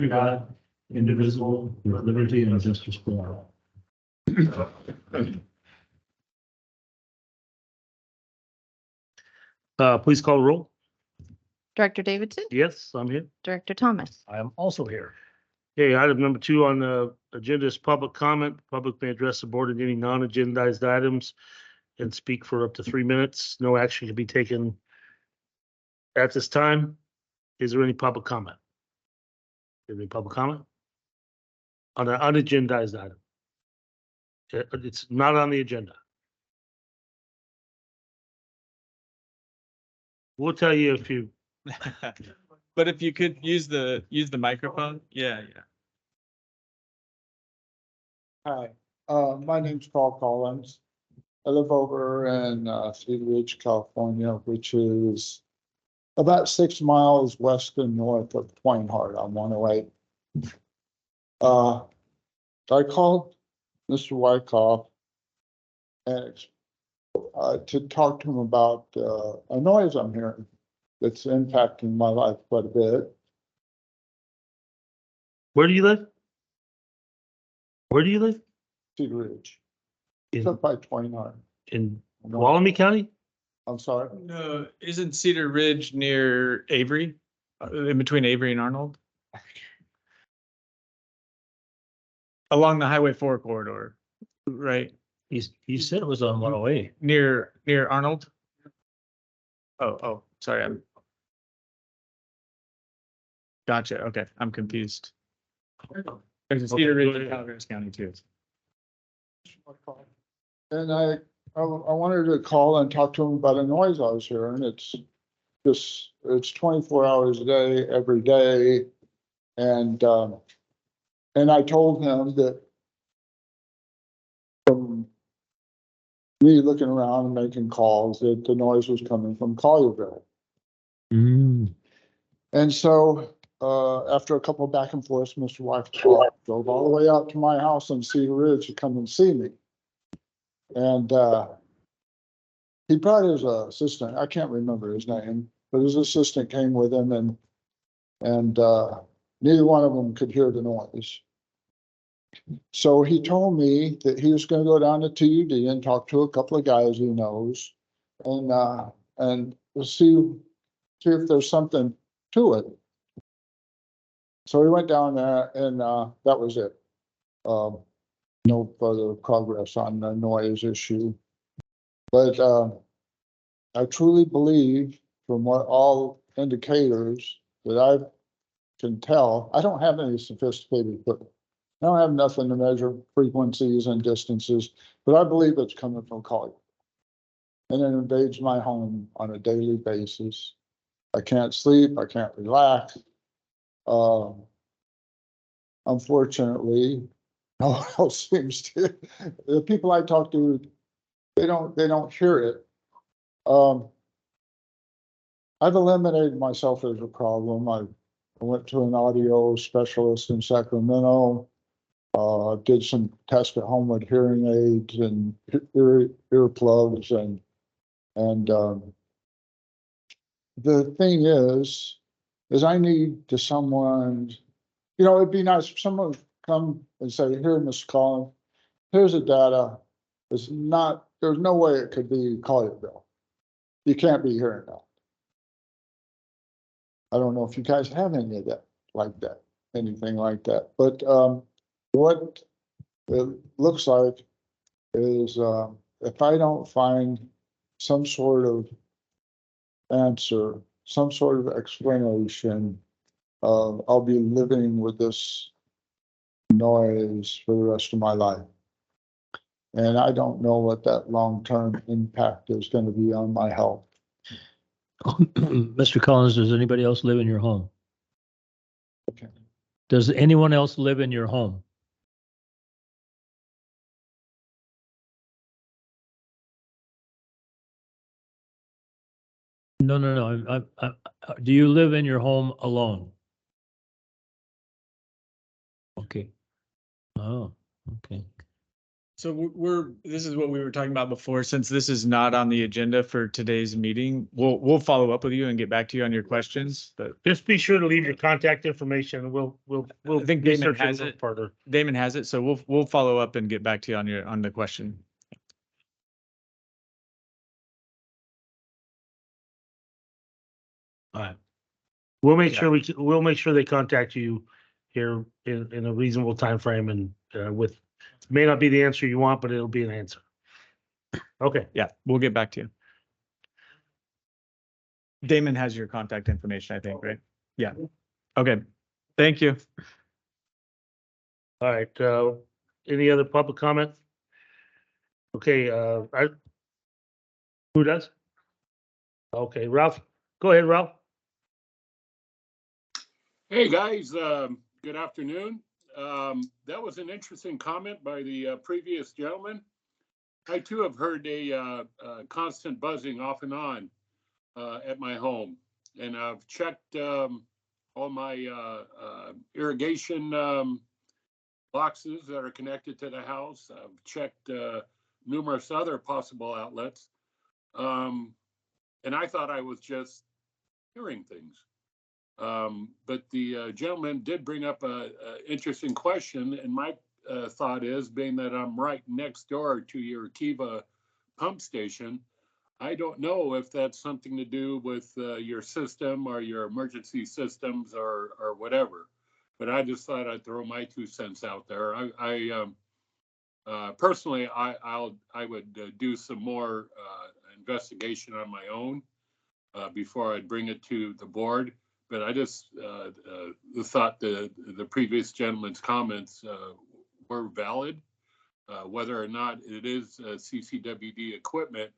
God, indivisible, with liberty and justice for all. Please call the roll. Director Davidson, Yes, I'm here. Director Thomas. I am also here. Okay, item number 2 on the agenda is public comment. Public may address the board on any non-agendized items and speak for up to 3 minutes. No action can be taken at this time. Is there any public comment? Any public comment? On an unagendized item? It's not on the agenda. We'll tell you if you, But if you could use the microphone, yeah. Hi, my name's Paul Collins. I live over in Cedar Ridge, California, which is about 6 miles west and north of Twain Harte on 108. I called Mr. Wyckoff and to talk to him about a noise I'm hearing that's impacting my life quite a bit. where do you live? Where do you live? Cedar Ridge, it's In, up by Twain Harte. in Wallaby County? I'm sorry. No, isn't Cedar Ridge near Avery? In between Avery and Arnold? Along the Highway 4 corridor, right? He said it was on 108. Near Arnold? Oh, sorry, I'm. Gotcha, okay, I'm confused. There's a Cedar Ridge in Calaveras County too. And I wanted to call and talk to him about a noise I was hearing. It's 24 hours a day, every day. And I told him that from me looking around and making calls, that the noise was coming from Collierville. And so, after a couple of back and forths, Mr. Wyckoff drove all the way out to my house in Cedar Ridge to come and see me. And he brought his assistant, I can't remember his name, but his assistant came with him, and neither one of them could hear the noise. So he told me that he was going to go down to TUD and talk to a couple of guys he knows, and see if there's something to it. So we went down there, and that was it. No further progress on the noise issue. But I truly believe, from what all indicators that I can tell, I don't have any sophisticated equipment. I don't have nothing to measure frequencies and distances, but I believe it's coming from Collier. And it invades my home on a daily basis. I can't sleep, I can't relax. Unfortunately, no one else seems to. The people I talk to, they don't hear it. I've eliminated myself as a problem. I went to an audio specialist in Sacramento. Did some tests at home with hearing aids and earplugs, and the thing is I need to someone. You know, it'd be nice if someone would come and say, "Here, Mr. Collins, here's the data. There's no way it could be Collierville. You can't be hearing that." I don't know if you guys have any of that, anything like that. But what it looks like is if I don't find some sort of answer, some sort of explanation, I'll be living with this noise for the rest of my life. And I don't know what that long-term impact is going to be on my health. Mr. Collins, does anybody else live in your home? Okay. Does anyone else live in your home? No. Do you live in your home alone? Okay. Oh, okay. So this is what we were talking about before. Since this is not on the agenda for today's meeting, we'll follow up with you and get back to you on your questions. But Just be sure to leave your contact information and we'll I think Damon research has it it. further. Damon has it, so we'll follow up and get back to you on the question. All right. We'll make sure we'll make sure they contact you here in a reasonable time frame and with, may not be the answer you want, but it'll be an answer. Okay, Yeah, we'll get back to you. Damon has your contact information, I think, right? Yeah. Okay. Thank you. all right. Any other public comment? Okay, who does? Okay, Ralph, go ahead, Ralph. Hey, guys, good afternoon. That was an interesting comment by the previous gentleman. I too have heard a constant buzzing off and on at my home. And I've checked all my irrigation boxes that are connected to the house. I've checked numerous other possible outlets. And I thought I was just hearing things. But the gentleman did bring up a interesting question, and my thought is, being that I'm right next door to your Kiva pump station, I don't know if that's something to do with your system or your emergency systems or whatever. But I just thought I'd throw my 2 cents out there. Personally, I would do some more investigation on my own before I'd bring it to the board. But I just thought the previous gentleman's comments were valid. Whether or not it is CCWD equipment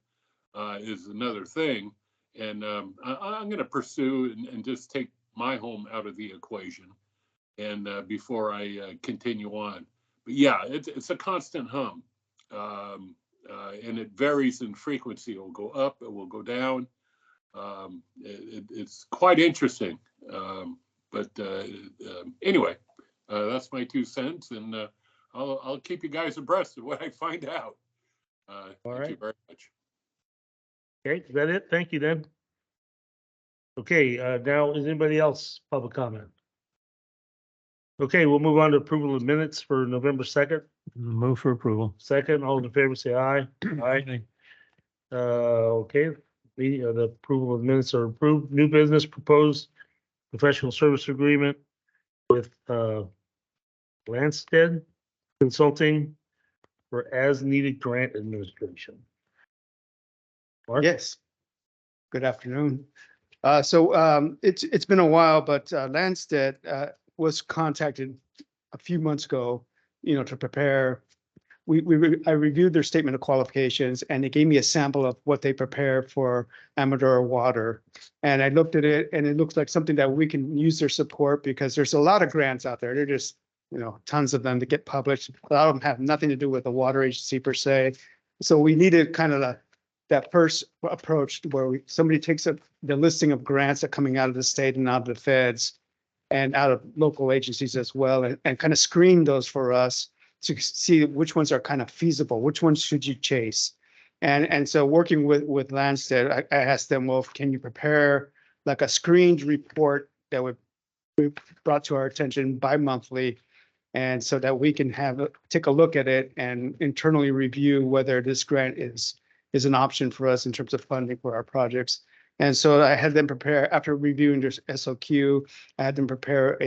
is another thing. And I'm going to pursue and just take my home out of the equation and before I continue on. But yeah, it's a constant hum. And it varies in frequency. It will go up, it will go down. It's quite interesting. Anyway, that's my 2 cents, and I'll keep you guys abreast of what I find out. Thank right. you very much. Okay, is that it? Thank you then. Okay, now is anybody else public comment? Okay, we'll move on to approval of minutes for November 2nd. Move for approval. Second, all in favor, say aye. Aye. Okay, the approval of minutes are approved. New business proposed professional service agreement with Lansted Consulting for as-needed grant administration. Mark? Yes. Good afternoon. It's been a while, but Lansted was contacted a few months ago, to prepare. I reviewed their statement of qualifications, and they gave me a sample of what they prepare for Amador Water. And I looked at it, and it looks like something that we can use their support, because there's a lot of grants out there. They're just, tons of them that get published. A lot of them have nothing to do with the water agency per se. So we needed kind of that first approach where somebody takes up the listing of grants that are coming out of the state and out of the feds and out of local agencies as well, and kind of screen those for us to see which ones are kind of feasible, which ones should you chase. And so working with Lansted, I asked them, well, can you prepare like a screened report that would be brought to our attention bi-monthly, and so that we can take a look at it and internally review whether this grant is an option for us in terms of funding for our projects. And so I had them prepare, after reviewing their SOQ, I had them prepare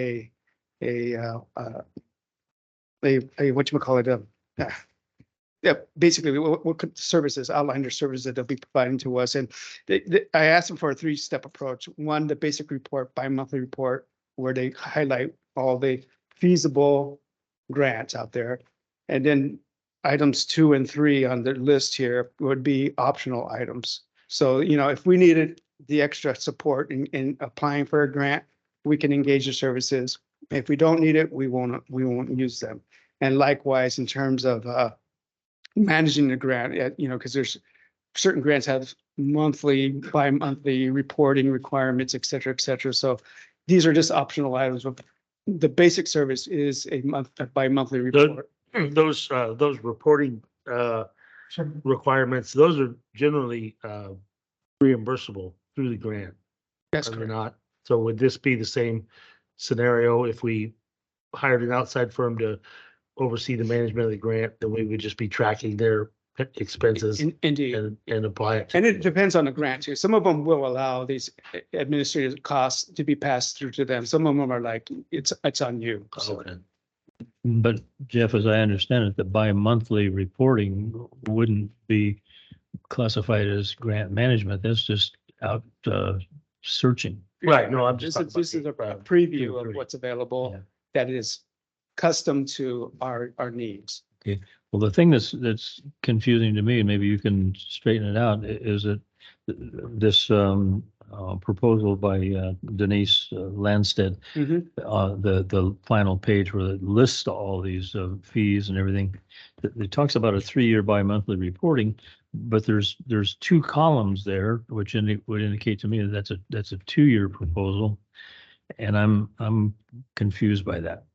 basically what services, outline their services that they'll be providing to us. And I asked them for a 3-step approach. One, the basic report, bi-monthly report, where they highlight all the feasible grants out there. And then items 2 and 3 on the list here would be optional items. So, if we needed the extra support in applying for a grant, we can engage the services. If we don't need it, we won't use them. And likewise, in terms of managing the grant, because there's certain grants have monthly, bi-monthly reporting requirements, et cetera, et cetera. So these are just optional items. The basic service is a bi-monthly report. those reporting, requirements, those are generally, reimbursable through the grant. That's Are they correct. not? So would this be the same scenario if we hired an outside firm to oversee the management of the grant, then we would just be tracking their expenses Indeed. and apply it? to- And it depends on the grant too. Some of them will allow these administrative costs to be passed through to them. Some of them are like, it's on you. So Okay. But Jeff, as I understand it, the bi-monthly reporting wouldn't be classified as grant management. That's just out searching. Right, no, I'm just. This is a talking about, preview of Q3. what's available Yeah. that is custom to our needs. Well, the thing that's confusing to me, and maybe you can straighten it out, is that this proposal by Denise Landstead, Mhm. the final page where it lists all these fees and everything, it talks about a 3-year bi-monthly reporting, but there's 2 columns there, which would indicate to me that that's a 2-year proposal, and I'm confused by that.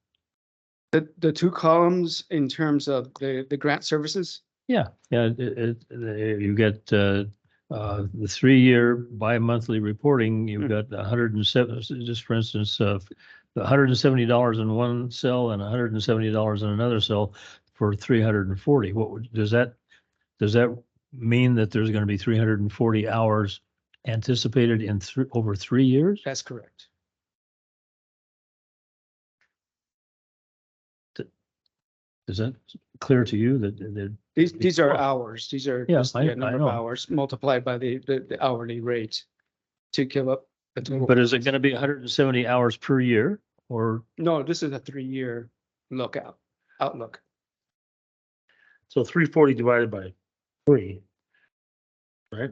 The 2 columns in terms of the grant services. Yeah, you get the 3-year bi-monthly reporting, you've got 107, just for instance, $170 in one cell and $170 in another cell for 340. Does that mean that there's going to be 340 hours anticipated in over 3 years? That's correct. Is that clear to you that These are hours. These are Yeah, just I the number of know. hours multiplied by the hourly rate to give up the total. but is it going to be 170 hours per year or? No, this is a 3-year outlook. So 340 divided by 3, right?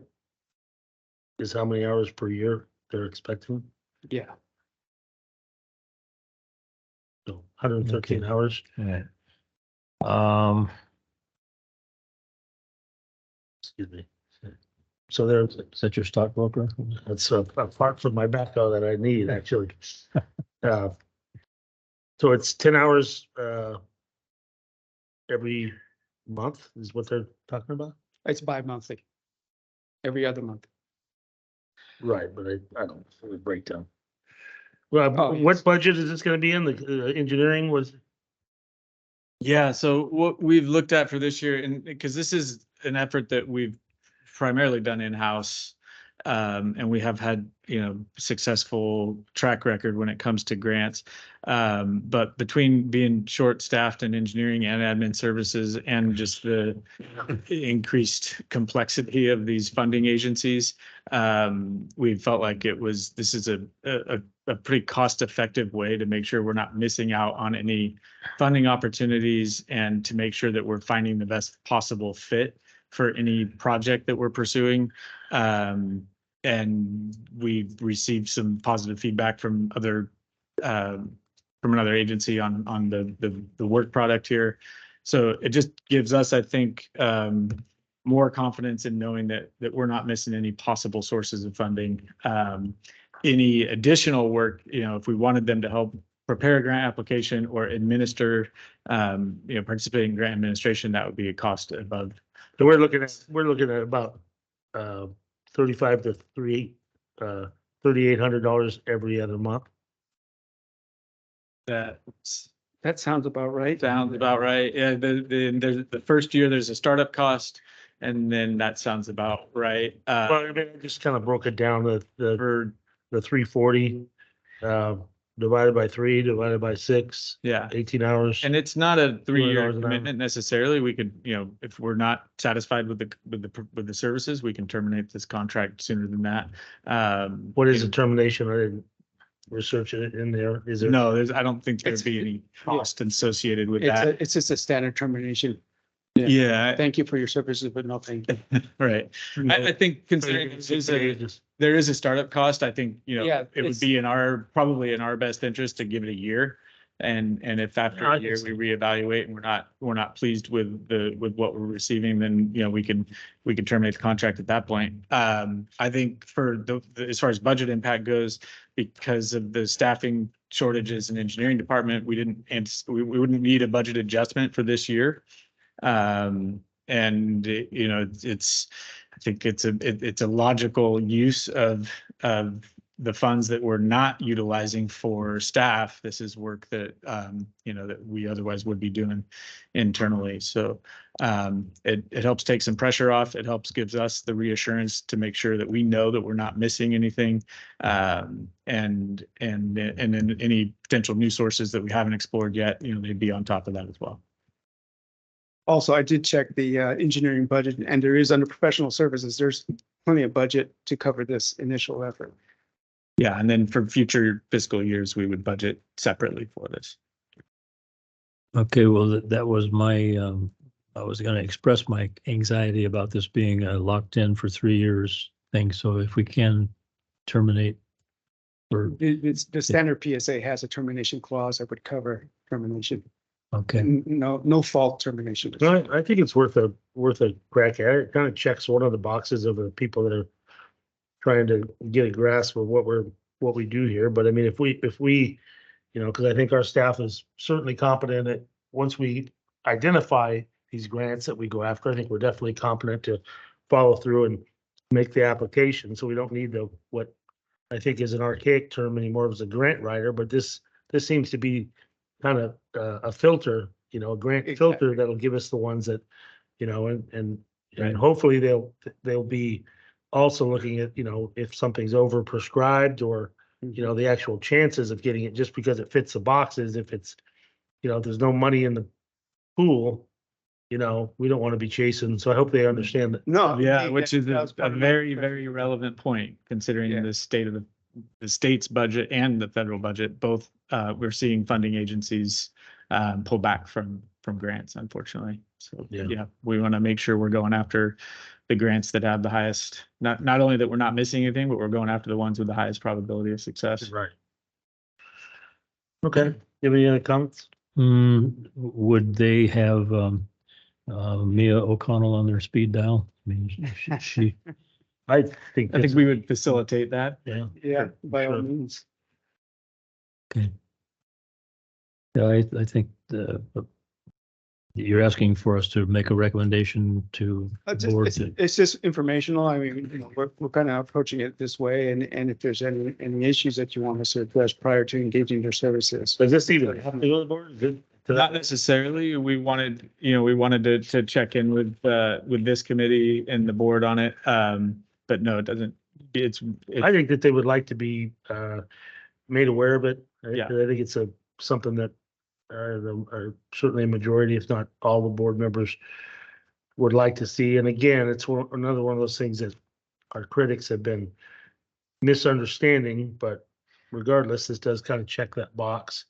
Is how many hours per year they're expecting? Yeah. So 113 Okay. hours. Right. Excuse me. So there's, Is that your stockbroker? that's apart from my background that I need, actually. Uh, So it's 10 hours every month is what they're talking about? It's bi-monthly. Every other month. Right, but I don't, the breakdown. Well, Oh, what yes. budget is this gonna be in? The engineering was, Yeah, so what we've looked at for this year, and because this is an effort that we've primarily done in-house, and we have had, successful track record when it comes to grants. But between being short-staffed in engineering and admin services and just the increased complexity of these funding agencies, we felt like this is a pretty cost-effective way to make sure we're not missing out on any funding opportunities and to make sure that we're finding the best possible fit for any project that we're pursuing. And we've received some positive feedback from another agency on the work product here. So it just gives us, I think, more confidence in knowing that we're not missing any possible sources of funding. Any additional work, if we wanted them to help prepare a grant application or administer, participate in grant administration, that would be a cost above. so we're looking at about 35 to $3,800 every other month. That That sounds about right. sounds about right. Yeah, the first year there's a startup cost, and then that sounds about right. Well, I mean, I just kind of broke it down, For 340 divided by 3, divided by 6, yeah. 18 hours. And it's not a 3-year $200 an hour. commitment necessarily. We could, if we're not satisfied with the services, we can terminate this contract sooner than that. What is the termination? I didn't research it in there. Is there? No, I don't think there'd It's- be any cost associated with It's that. it's just a standard termination. Yeah, Thank you for your services, but no thank you. right. I think considering there is a startup cost, I think, Yeah, it would be probably in our best interest to give it a year. And if after Yeah, I a year think we reevaluate and we're not pleased with what we're receiving, then, you know, we can terminate the contract at that point. I think for as far as budget impact goes, because of the staffing shortages in engineering department, we wouldn't need a budget adjustment for this year. And you know, I think it's a logical use of the funds that we're not utilizing for staff. This is work that, you know, that we otherwise would be doing internally. So it helps take some pressure off. It helps gives us the reassurance to make sure that we know that we're not missing anything. And then any potential new sources that we haven't explored yet, you know, they'd be on top of that as well. Also, I did check the engineering budget, and there is under professional services, there's plenty of budget to cover this initial effort. Yeah, and then for future fiscal years, we would budget separately for this. Okay, well, that was my, I was gonna express my anxiety about this being a locked in for 3 years thing. So if we can terminate or, The standard PSA has a termination clause that would cover termination. okay, No fault termination. No, I think it's worth a crack at it. It kind of checks one of the boxes of the people that are trying to get a grasp of what we do here. But I mean, if we, you know, because I think our staff is certainly competent at, once we identify these grants that we go after, I think we're definitely competent to follow through and make the application. So we don't need what I think is an archaic term anymore as a grant writer, but this seems to be kind of a filter, you know, a grant filter that'll give us the ones that, you know, and Right. hopefully they'll be also looking at, you know, if something's over prescribed or, you know, the actual chances of getting it just because it fits the boxes. If it's, you know, if there's no money in the pool, you know, we don't want to be chasing. So I hope they understand that. No. Yeah, which is that was a part of my very, question. very relevant point, considering Yeah. the state of the state's budget and the federal budget. Both, we're seeing funding agencies pull back from grants, unfortunately. So, Yeah. yeah, we want to make sure we're going after the grants that have the highest, not only that we're not missing anything, but we're going after the ones with the highest probability of success. Right. Okay. You have any other comments? would they have, Mia O'Connell on their speed dial? I mean, she, I think. I think we would facilitate that. Yeah. Yeah, by all Sure. means. okay. Yeah, I think you're asking for us to make a recommendation to board to, It's just informational. I mean, you know, we're kind of approaching it this way, and if there's any issues that you want us to address prior to engaging their services. Does this even have to go to the board? Is it- Not necessarily. We wanted to check in with this committee and the board on it. But no, it doesn't. I think that they would like to be made aware of it. Yeah. I think it's something that are certainly a majority, if not all the board members would like to see. And again, it's another one of those things that our critics have been misunderstanding, but regardless, this does kind of check that box.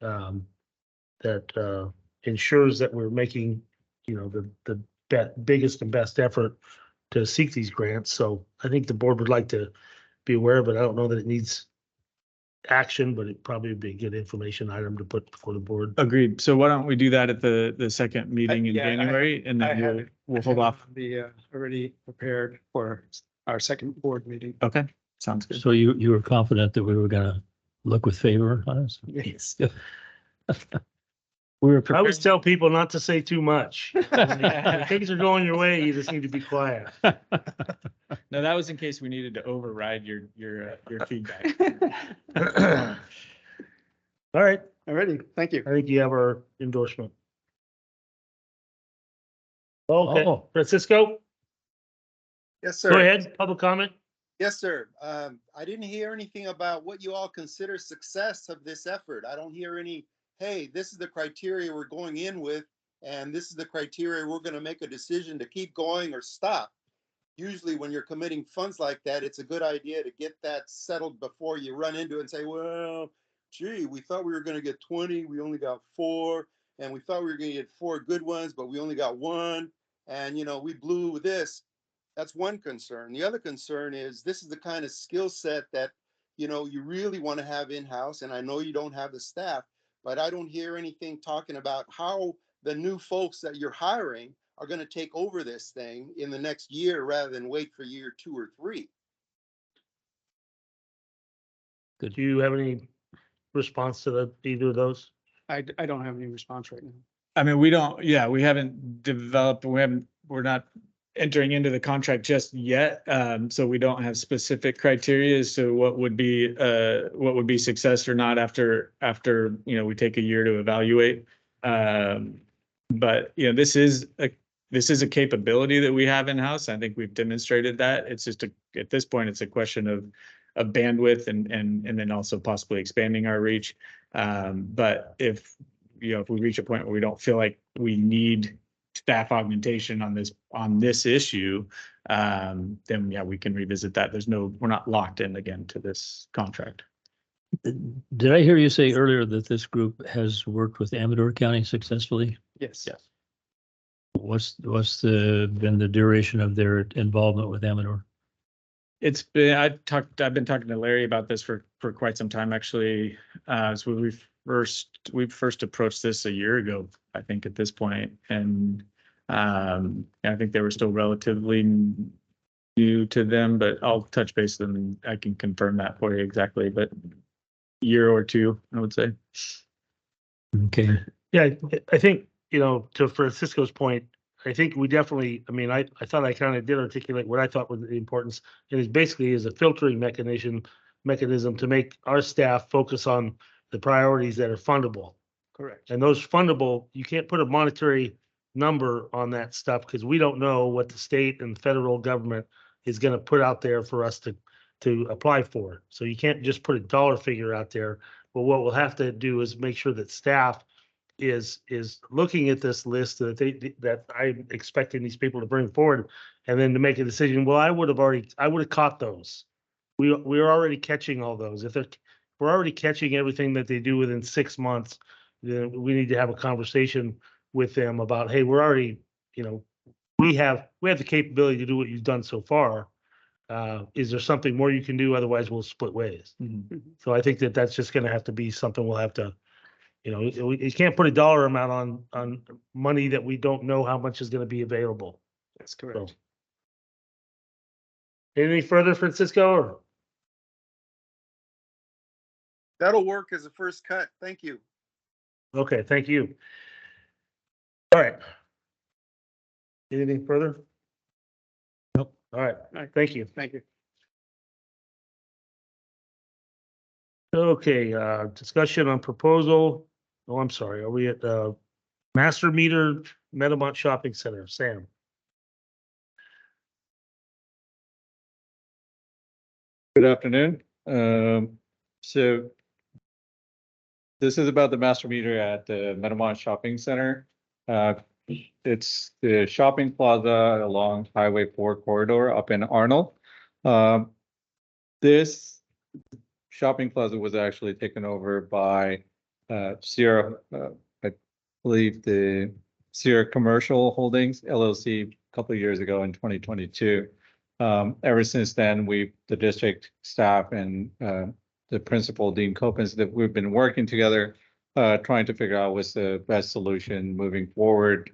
That ensures that we're making, you know, the biggest and best effort to seek these grants. So I think the board would like to be aware of it. I don't know that it needs action, but it probably would be a good information item to put before the board. Agreed. So why don't we do that at the second meeting in Yeah, I- January, and I then have it. we'll hold off. The already prepared for our second board meeting. Okay, sounds good. so you were confident that we were gonna look with favor on us? Yes. We were I prepared. always tell people not to say too much. When things are going your way, you just need to be quiet. No, that was in case we needed to override your feedback. All right, Alrighty, thank you. I think you have our endorsement. Okay, Oh. Francisco, Yes, sir. go ahead, public comment. Yes, sir. I didn't hear anything about what you all consider success of this effort. I don't hear any, hey, this is the criteria we're going in with, and this is the criteria we're going to make a decision to keep going or stop. Usually when you're committing funds like that, it's a good idea to get that settled before you run into it and say, well, gee, we thought we were going to get 20, we only got 4, and we thought we were going to get 4 good ones, but we only got 1, and you know, we blew with this. That's one concern. The other concern is this is the kind of skill set that, you know, you really want to have in-house, and I know you don't have the staff, but I don't hear anything talking about how the new folks that you're hiring are gonna take over this thing in the next year rather than wait for year 2 or 3. Do you have any response to either of those? I don't have any response right now. I mean, we don't, yeah, we haven't developed, we're not entering into the contract just yet. So we don't have specific criteria as to what would be success or not after, you know, we take a year to evaluate. But, you know, this is a capability that we have in-house. I think we've demonstrated that. It's just at this point, it's a question of bandwidth and then also possibly expanding our reach. But if we reach a point where we don't feel like we need staff augmentation on this issue, then yeah, we can revisit that. We're not locked in again to this contract. Did I hear you say earlier that this group has worked with Amador County successfully? Yes. Yes. What's been the duration of their involvement with Amador? It's been, I've been talking to Larry about this for quite some time, actually. So we first approached this a year ago, I think, at this point. And I think they were still relatively new to them, but I'll touch base with them and I can confirm that for you exactly, but year or two, I would say. Okay. Yeah, I think, to Francisco's point, I think we definitely, I mean, I thought I kind of did articulate what I thought was the importance. It is basically is a filtering mechanism to make our staff focus on the priorities that are fundable. Correct. And those fundable, you can't put a monetary number on that stuff because we don't know what the state and federal government is going to put out there for us to apply for. So you can't just put a dollar figure out there. But what we'll have to do is make sure that staff is looking at this list that I'm expecting these people to bring forward, and then to make a decision. Well, I would have caught those. We're already catching all those. If we're already catching everything that they do within 6 months, then we need to have a conversation with them about, hey, we're already, we have the capability to do what you've done so far. Is there something more you can do? Otherwise, we'll split ways. Mm-hmm. So I think that's just going to have to be something we'll have to. You can't put a dollar amount on money that we don't know how much is going to be available. That's correct. So. Anything further, Francisco? Or? That'll work as a first cut. Thank you. Okay, thank you. All right. Anything further? Nope. All right, thank you. Thank you. Okay, discussion on proposal. Oh, I'm sorry. Are we at Master Meter Meadowmont Shopping Center? Sam. Good afternoon. So this is about the master meter at the Meadowmont Shopping Center. It's the shopping plaza along Highway 4 corridor up in Arnold. This shopping plaza was actually taken over by Sierra, I believe the Sierra Commercial Holdings LLC a couple of years ago in 2022. Ever since then, the district staff and the principal, Dean Copens, that we've been working together, trying to figure out what's the best solution moving forward.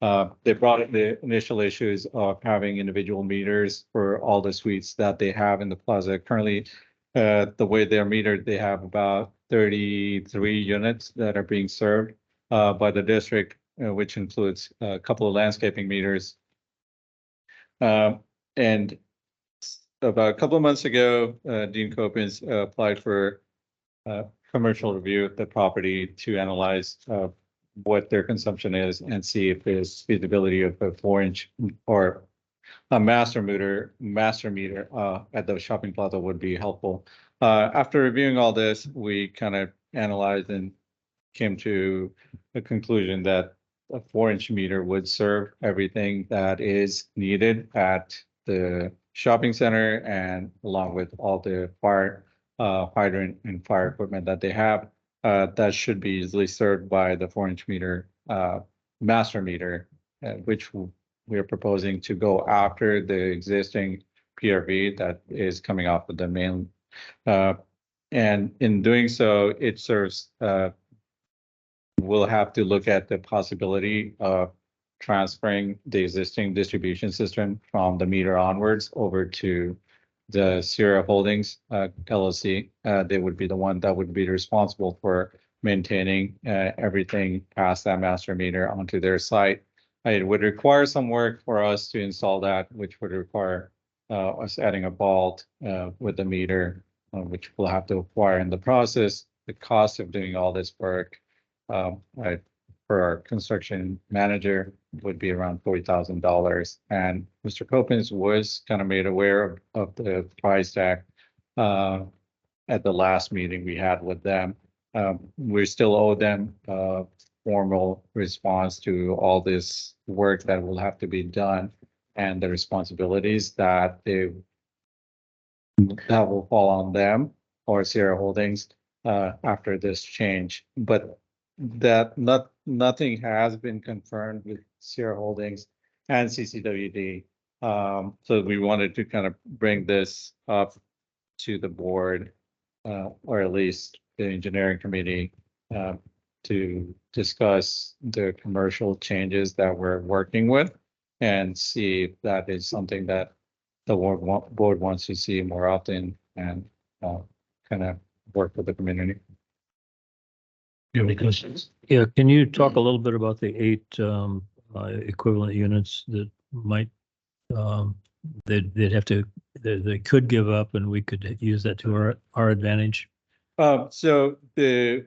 They brought up the initial issues of having individual meters for all the suites that they have in the plaza. Currently, the way they're metered, they have about 33 units that are being served by the district, which includes a couple of landscaping meters. And about a couple of months ago, Dean Copens applied for commercial review of the property to analyze what their consumption is and see if there's feasibility of a 4-inch or a master meter at the shopping plaza would be helpful. After reviewing all this, we kind of analyzed and came to a conclusion that a 4-inch meter would serve everything that is needed at the shopping center, and along with all the fire hydrant and fire equipment that they have, that should be easily served by the 4-inch meter master meter, which we are proposing to go after the existing PRV that is coming off of the main. And in doing so, it serves we'll have to look at the possibility of transferring the existing distribution system from the meter onwards over to the Sierra Holdings LLC. They would be the one that would be responsible for maintaining everything past that master meter onto their site. It would require some work for us to install that, which would require us adding a vault with the meter, which we'll have to acquire in the process. The cost of doing all this work for our construction manager would be around $40,000. And Mr. Copens was kind of made aware of the price tag at the last meeting we had with them. We still owe them a formal response to all this work that will have to be done and the responsibilities that will fall on them or Sierra Holdings after this change. But that nothing has been confirmed with Sierra Holdings and CCWD. So we wanted to kind of bring this up to the board, or at least the engineering committee, to discuss the commercial changes that we're working with and see if that is something that the board wants to see more often and kind of work with the community. You have any questions? Yeah, can you talk a little bit about the 8 equivalent units that might, they'd have to, they could give up and we could use that to our advantage? So the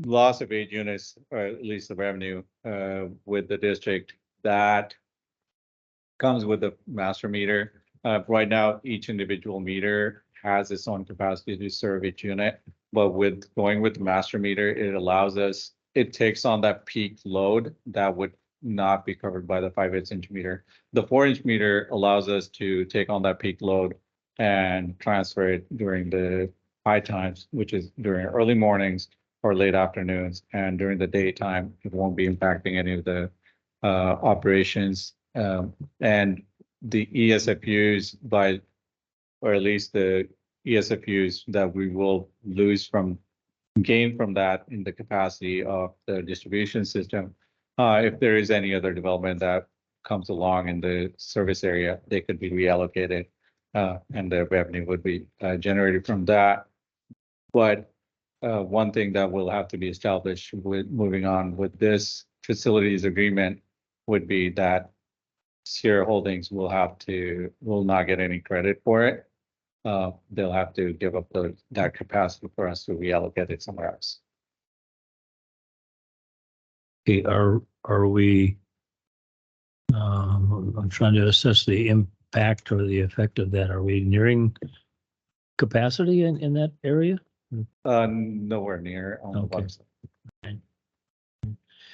loss of 8 units, or at least the revenue with the district, that comes with the master meter. Right now, each individual meter has its own capacity to serve each unit. But with going with the master meter, it allows us, it takes on that peak load that would not be covered by the 5/8" meter. The 4" meter allows us to take on that peak load and transfer it during the high times, which is during early mornings or late afternoons. And during the daytime, it won't be impacting any of the operations. And the ESFUs or at least the ESFUs that we will gain from that in the capacity of the distribution system. If there is any other development that comes along in the service area, they could be reallocated and the revenue would be generated from that. But one thing that will have to be established with moving on with this facilities agreement would be that Sierra Holdings will not get any credit for it. They'll have to give up that capacity for us to reallocate it somewhere else. Okay, are we, I'm trying to assess the impact or the effect of that. Are we nearing capacity in that area? Nowhere near on the Okay. website.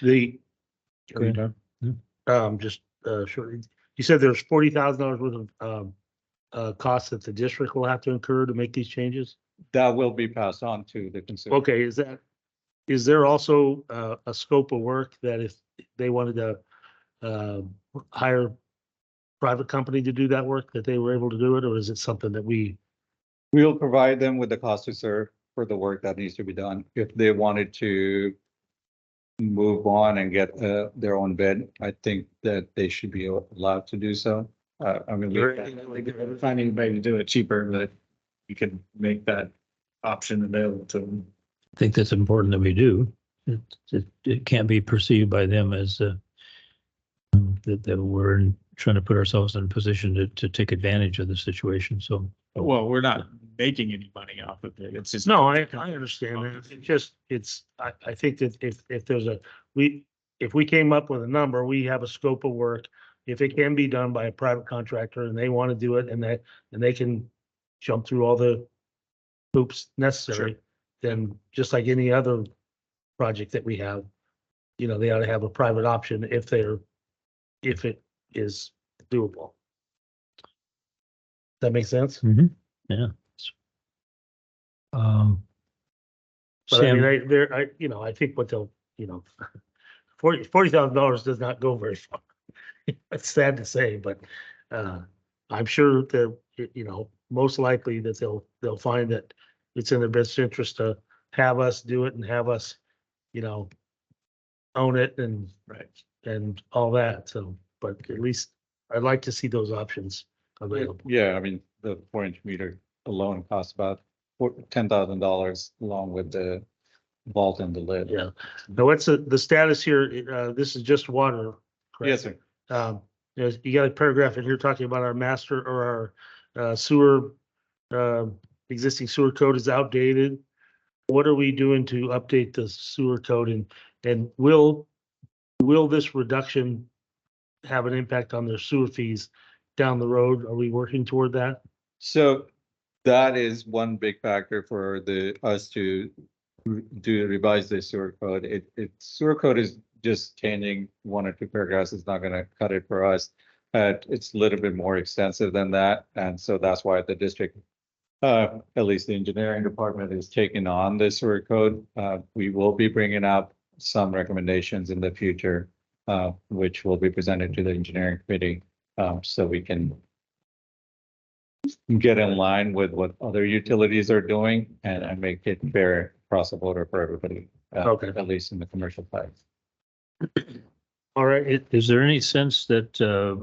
The, Go ahead. just shortly, you said there's $40,000 worth of costs that the district will have to incur to make these changes? That will be passed on to the consumer. Okay, is there also a scope of work that if they wanted to hire private company to do that work, that they were able to do it, or is it something that We'll provide them with the cost to serve for the work that needs to be done. If they wanted to move on and get their own bid, I think that they should be allowed to do so. I mean, Find anybody to do it cheaper, but you can make that option available to them. I think that's important that we do. It can't be perceived by them as that we're trying to put ourselves in a position to take advantage of the situation. So, Well, we're not making any money off of it. It's just. no, I understand that. It's just, I think that if there's if we came up with a number, we have a scope of work. If it can be done by a private contractor and they want to do it and they can jump through all the hoops necessary, then just like any other project that we have, they ought to have a private option if it is doable. That makes sense? yeah. But I Sam, mean, I think what they'll, $40,000 does not go very far. It's sad to say, but I'm sure that, most likely that they'll find that it's in their best interest to have us do it and have us you know, own it and Right. and all that. So, but at least I'd like to see those options available. Yeah, I mean, the 4-inch meter alone costs about $10,000 along with the vault and the lid. Yeah. Now, what's the status here? This is just water. Yes, correct? sir. You got a paragraph in here talking about our master or our sewer, existing sewer code is outdated. What are we doing to update the sewer code and will this reduction have an impact on their sewer fees down the road? Are we working toward that? So that is one big factor for us to revise the sewer code. Sewer code is just changing 1 or 2 paragraphs. It's not gonna cut it for us. It's a little bit more extensive than that. And so that's why the district, at least the engineering department, is taking on the sewer code. We will be bringing up some recommendations in the future, which will be presented to the engineering committee, so we can get in line with what other utilities are doing and make it fair across the border for everybody. Okay. At least in the commercial side. All right. Is there any sense that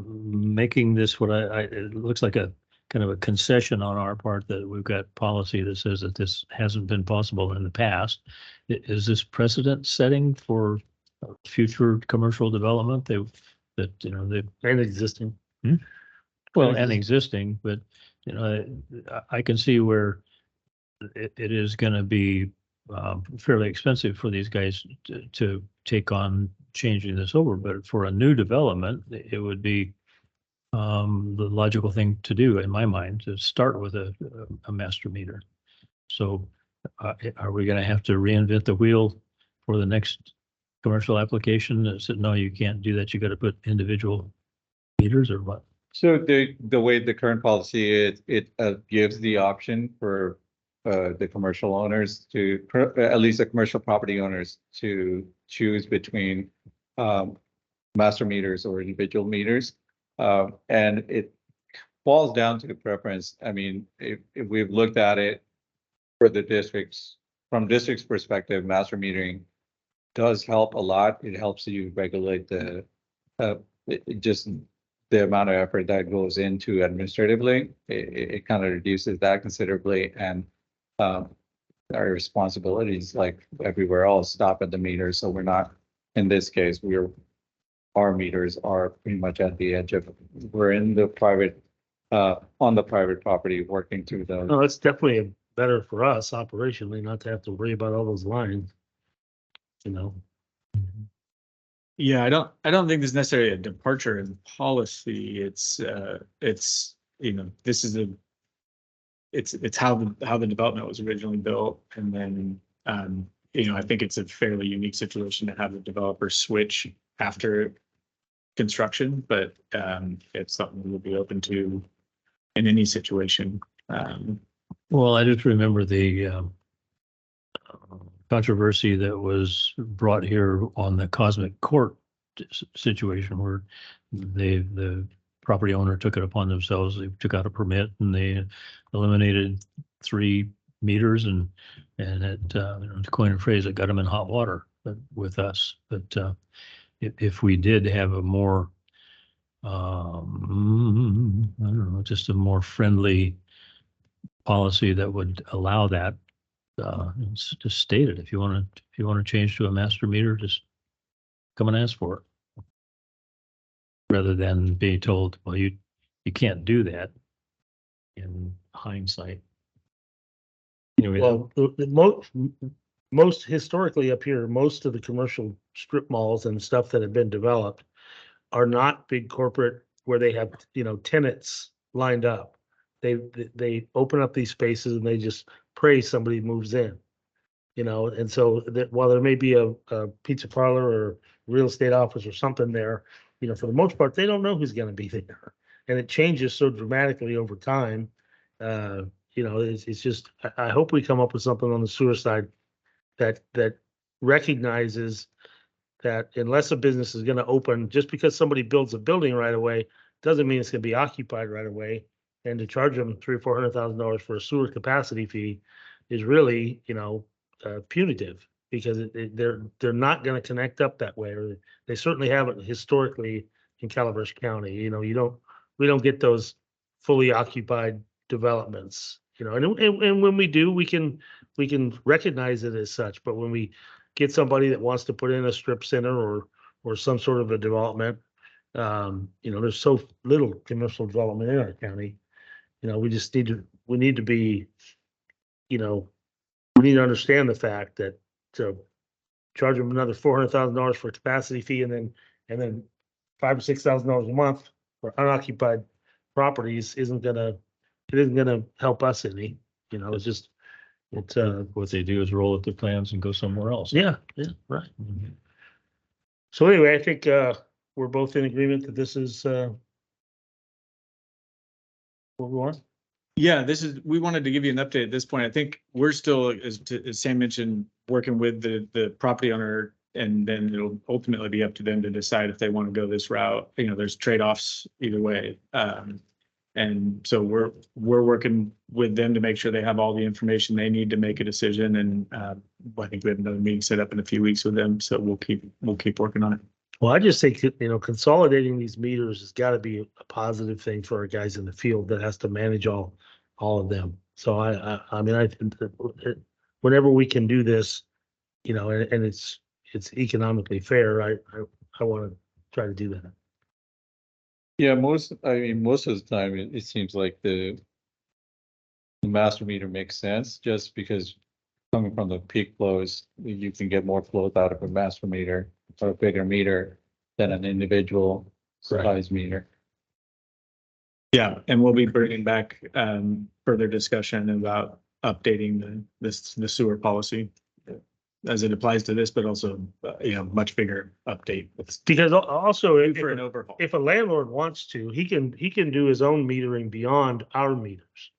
making this what it looks like a kind of a concession on our part that we've got policy that says that this hasn't been possible in the past? Is this precedent setting for future commercial development? They And existing. well, and existing, but I can see where it is going to be fairly expensive for these guys to take on changing this over. But for a new development, it would be the logical thing to do, in my mind, to start with a master meter. So are we going to have to reinvent the wheel for the next commercial application that said, no, you can't do that. You got to put individual meters or what? So the way the current policy is, it gives the option for the commercial owners to, at least the commercial property owners, to choose between master meters or individual meters. And it falls down to preference. I mean, if we've looked at it for the districts, from district's perspective, master metering does help a lot. It helps you regulate just the amount of effort that goes into administratively. It kind of reduces that considerably, and our responsibilities, like everywhere else, stop at the meter. So we're not, in this case, our meters are pretty much at the edge of, we're in the private, on the private property, working through those. No, it's definitely better for us operationally, not to have to worry about all those lines. Yeah, I don't think there's necessarily a departure in policy. It's this is it's how the development was originally built. And then, I think it's a fairly unique situation to have the developer switch after construction, but it's something we'll be open to in any situation. Well, I just remember the controversy that was brought here on the Cosmic Court situation where the property owner took it upon themselves. They took out a permit and they eliminated 3 meters and it, to coin a phrase, it got them in hot water with us. But if we did have a more, I don't know, just a more friendly policy that would allow that, it's just state it. If you want to change to a master meter, just come and ask for it. Rather than being told, well, you can't do that in hindsight. Anyway, Well, most historically up here, most of the commercial strip malls and stuff that have been developed are not big corporate where they have, tenants lined up. They open up these spaces and they just pray somebody moves in, and so that while there may be a pizza parlor or real estate office or something there, for the most part, they don't know who's going to be there. And it changes so dramatically over time. It's just, I hope we come up with something on the sewer side that recognizes that unless a business is going to open, just because somebody builds a building right away, doesn't mean it's going to be occupied right away. And to charge them $300,000 or $400,000 for a sewer capacity fee is really, punitive. because they're not gonna connect up that way, or they certainly haven't historically in Calaveras County. You know, we don't get those fully occupied developments, you know, and when we do, we can recognize it as such, but when we get somebody that wants to put in a strip center or some sort of a development, you know, there's so little commercial development in our county. You know, we need to be, you know, we need to understand the fact that to charge them another $400,000 for a capacity fee and then $5,000 or $6,000 a month for unoccupied properties isn't gonna help us any. You know, it's What they do is roll up their plans and go somewhere else. yeah, right. So anyway, I think we're both in agreement that this is what we want. Yeah, we wanted to give you an update at this point. I think we're still, as Sam mentioned, working with the property owner, and then it'll ultimately be up to them to decide if they want to go this route. You know, there's trade-offs either way. And so we're working with them to make sure they have all the information they need to make a decision. And I think we have another meeting set up in a few weeks with them, so we'll keep working on it. Well, I just think, you know, consolidating these meters has got to be a positive thing for our guys in the field that has to manage all of them. So I mean, I think that whenever we can do this, you know, and it's economically fair, I want to try to do that. Yeah, most of the time, it seems like the master meter makes sense, just because coming from the peak flows, you can get more flow out of a master meter or a bigger meter than an individual size meter. Yeah, and we'll be bringing back further discussion about updating the sewer policy as it applies to this, but also, you know, much bigger update. Because also For an overhaul. if a landlord wants to, he can do his own metering beyond our meters.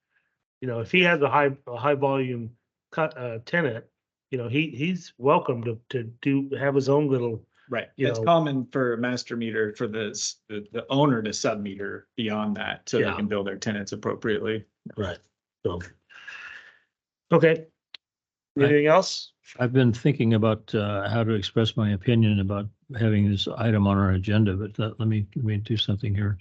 You know, if he has a high volume tenant, you know, he's welcome to have his own little. Right. You It's know. common for a master meter for the owner to sub meter beyond that, so they Yeah. can bill their tenants appropriately. Right. So. Okay. Anything else? I've been thinking about how to express my opinion about having this item on our agenda, but let me do something here.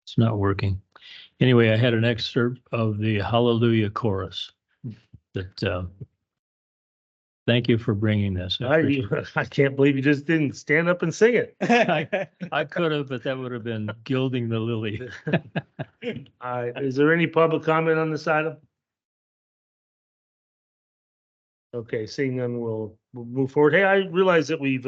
It's not working. Anyway, I had an excerpt of the Hallelujah chorus that thank you for bringing this. I appreciate it. I can't believe you just didn't stand up and sing it. I could have, but that would have been gilding the lily. Is there any public comment on this item? Okay, seeing none, we'll move forward. Hey, I realize that we've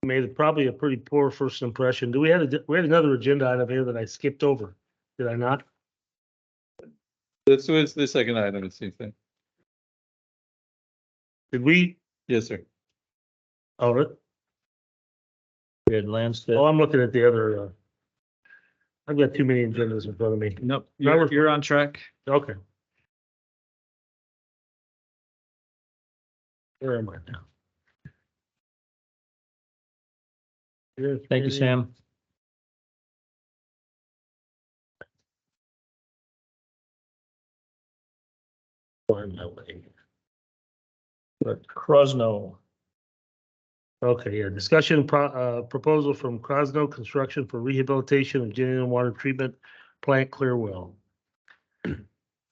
made probably a pretty poor first impression. We had another agenda item here that I skipped over. Did I not? This was the second item, it seems like. Did we? Yes, sir. Oh, We had Lansted. I'm looking at the other. I've got too many agendas in front of me. Nope, Number- you're on track. Okay. Where am I now? Thank you, Sam. Find my way. But Krosno. Okay, yeah, discussion proposal from Crosno Construction for rehabilitation of genuine water treatment plant Clearwell.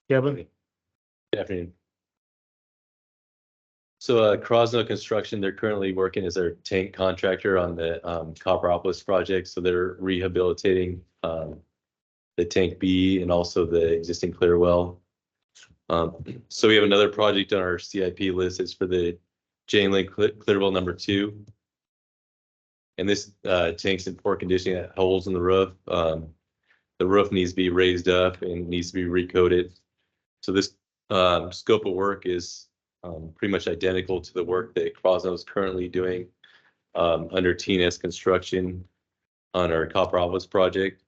Kevin? Good afternoon. So Crosno Construction, they're currently working as our tank contractor on the Copperopolis project. So they're rehabilitating the tank B and also the existing clear well. So we have another project on our CIP list. It's for the Jane Lake clear well number 2. And this tank's in poor condition, it has holes in the roof. The roof needs to be raised up and needs to be recoated. So this scope of work is pretty much identical to the work that Crosno is currently doing under TNS Construction on our Copperopolis project.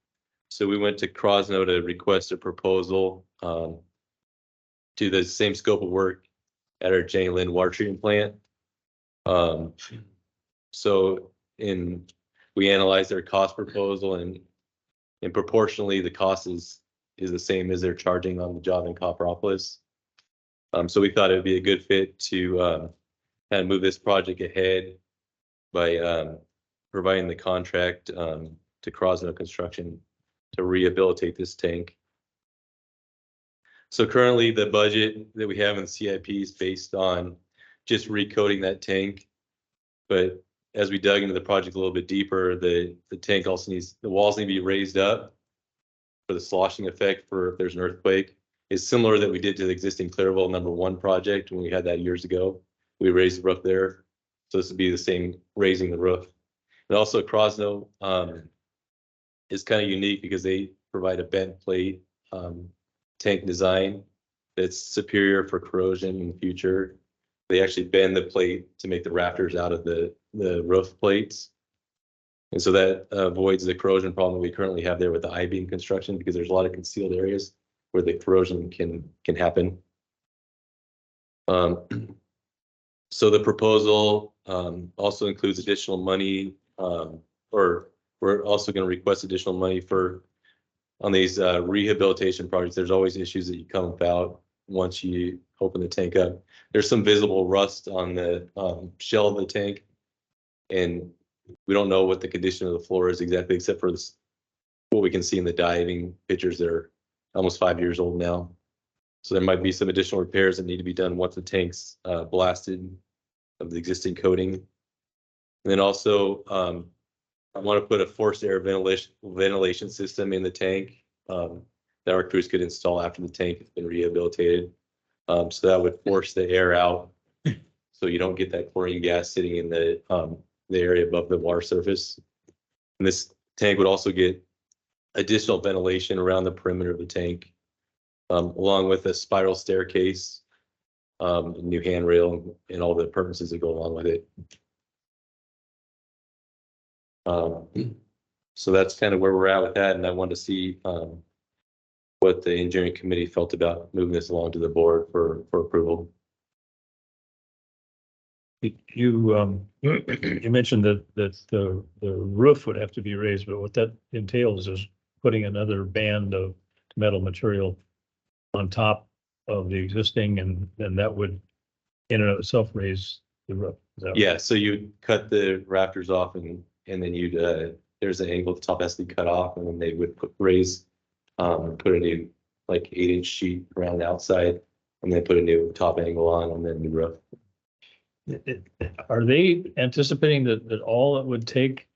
So we went to Crosno to request a proposal to the same scope of work at our Jane Lynn water treatment plant. So in we analyzed their cost proposal and proportionally the cost is the same as they're charging on the job in Copperopolis. So we thought it'd be a good fit to kind of move this project ahead by providing the contract to Crosno Construction to rehabilitate this tank. So currently the budget that we have in the CIP is based on just recoating that tank. But as we dug into the project a little bit deeper, the tank also needs, the walls need to be raised up for the sloshing effect for if there's an earthquake. It's similar that we did to the existing Clearwell #1 project when we had that years ago. We raised the roof there. So this would be the same, raising the roof. And also Crosno is kind of unique because they provide a bent plate tank design that's superior for corrosion in the future. They actually bend the plate to make the rafters out of the roof plates. And so that avoids the corrosion problem that we currently have there with the I-beam construction, because there's a lot of concealed areas where the corrosion can happen. So the proposal also includes additional money, or we're also going to request additional money on these rehabilitation projects. There's always issues that you come about once you open the tank up. There's some visible rust on the shell of the tank, and we don't know what the condition of the floor is exactly, except for this, what we can see in the diving pictures. They're almost 5 years old now. So there might be some additional repairs that need to be done once the tank's blasted of the existing coating. And then also, I want to put a forced air ventilation system in the tank that our crews could install after the tank has been rehabilitated. So that would force the air out, so you don't get that chlorine gas sitting in the area above the water surface. And this tank would also get additional ventilation around the perimeter of the tank, along with a spiral staircase, new handrail, and all the purposes that go along with it. So that's kind of where we're at with that, and I wanted to see what the engineering committee felt about moving this along to the board for approval. You mentioned that the roof would have to be raised, but what that entails is putting another band of metal material on top of the existing, and then that would in and of itself raise the roof. Yeah, so you cut the rafters off, and then you'd there's an angle at the top has to be cut off, and then they would put a new like 8-inch sheet around the outside, and then put a new top angle on, and then the roof. Are they anticipating that all it would take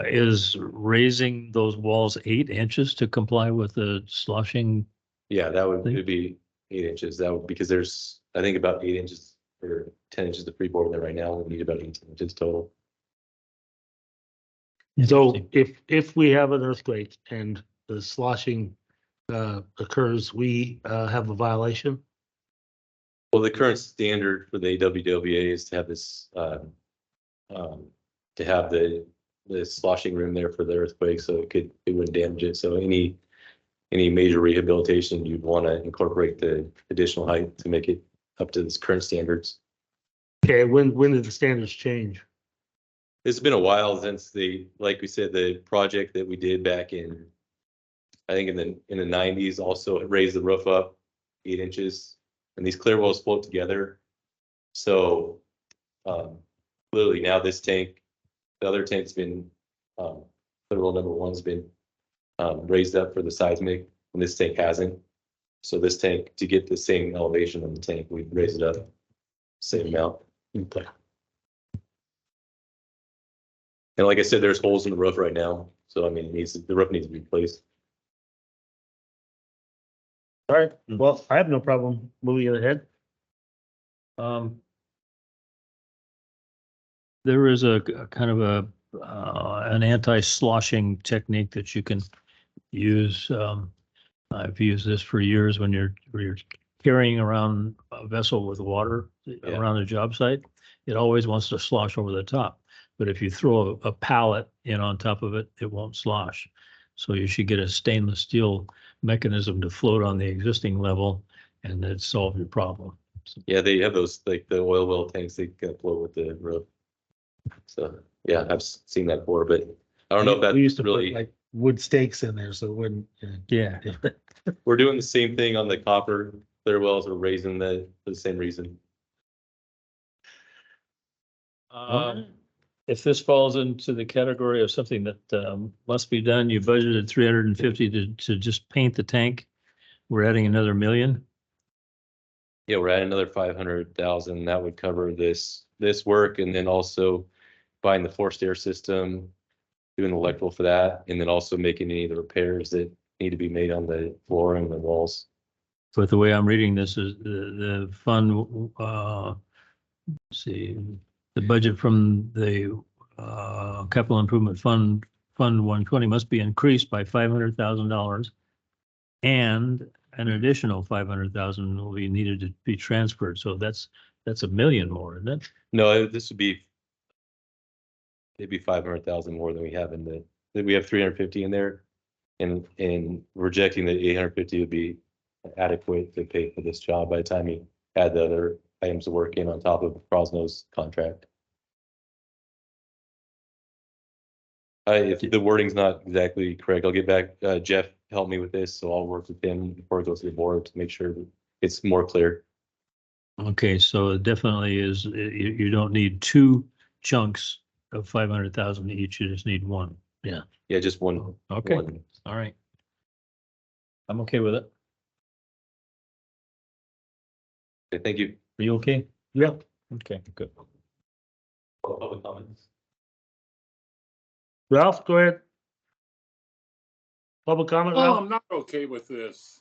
is raising those walls 8 inches to comply with the sloshing? Yeah, that would it'd be 8 inches. That would, because there's, I think, about 8 inches or 10 inches of freeboard there right now. We need about 18 inches total. So if we have an earthquake and the sloshing occurs, we have a violation? Well, the current standard for the AWWA is to have this, to have the sloshing room there for the earthquake, so it wouldn't damage it. So any major rehabilitation, you'd want to incorporate the additional height to make it up to this current standards. Okay, when did the standards change? It's been a while since like we said, the project that we did back in, I think in the 90s, also raised the roof up 8 inches, and these clear wells float together. So literally now this tank, the other tank's been, clear well #1's been raised up for the seismic, and this tank hasn't. So this tank, to get the same elevation on the tank, we raise it up same amount. Okay. And like I said, there's holes in the roof right now, so I mean, the roof needs to be replaced. All right, well, I have no problem moving it ahead. There is a kind of an anti-sloshing technique that you can use. I've used this for years when you're carrying around a vessel with water around a job site. It always wants to slosh over the top. But if you throw a pallet in on top of it, it won't slosh. So you should get a stainless steel mechanism to float on the existing level, and that'd solve your problem. Yeah, they have those, like the oil well tanks, they can float with the roof. So Yeah, I've seen that before, but I don't know if We used that's to put really, like wood stakes in there, so it wouldn't. Yeah. we're doing the same thing on the copper clear wells. We're raising for the same reason. If this falls into the category of something that must be done, you budgeted 350 to just paint the tank. We're adding another million. Yeah, we're adding another 500,000. That would cover this work, and then also buying the forced air system, doing the electrical for that, and then also making any of the repairs that need to be made on the floor and the walls. But the way I'm reading this is the fund, let's see, the budget from the capital improvement fund 120 must be increased by $500,000. And an additional 500,000 will be needed to be transferred. So that's $1 million more, isn't it? No, it'd be 500,000 more than we have we have 350 in there. And rejecting the 850 would be adequate to pay for this job by the time you add the other items of work in on top of Crosno's contract. If the wording's not exactly correct, I'll get back. Jeff helped me with this, so I'll work with him before it goes to the board to make sure it's more clear. Okay, so it definitely is, you don't need two chunks of 500,000 each, you just need one. Yeah. Yeah, just one. Okay, one. all right. I'm okay with it. Okay, thank you. Are you okay? Yep. Okay, good. Public comments. Ralph, go ahead. Public comment, Well, Ralph? I'm not okay with this.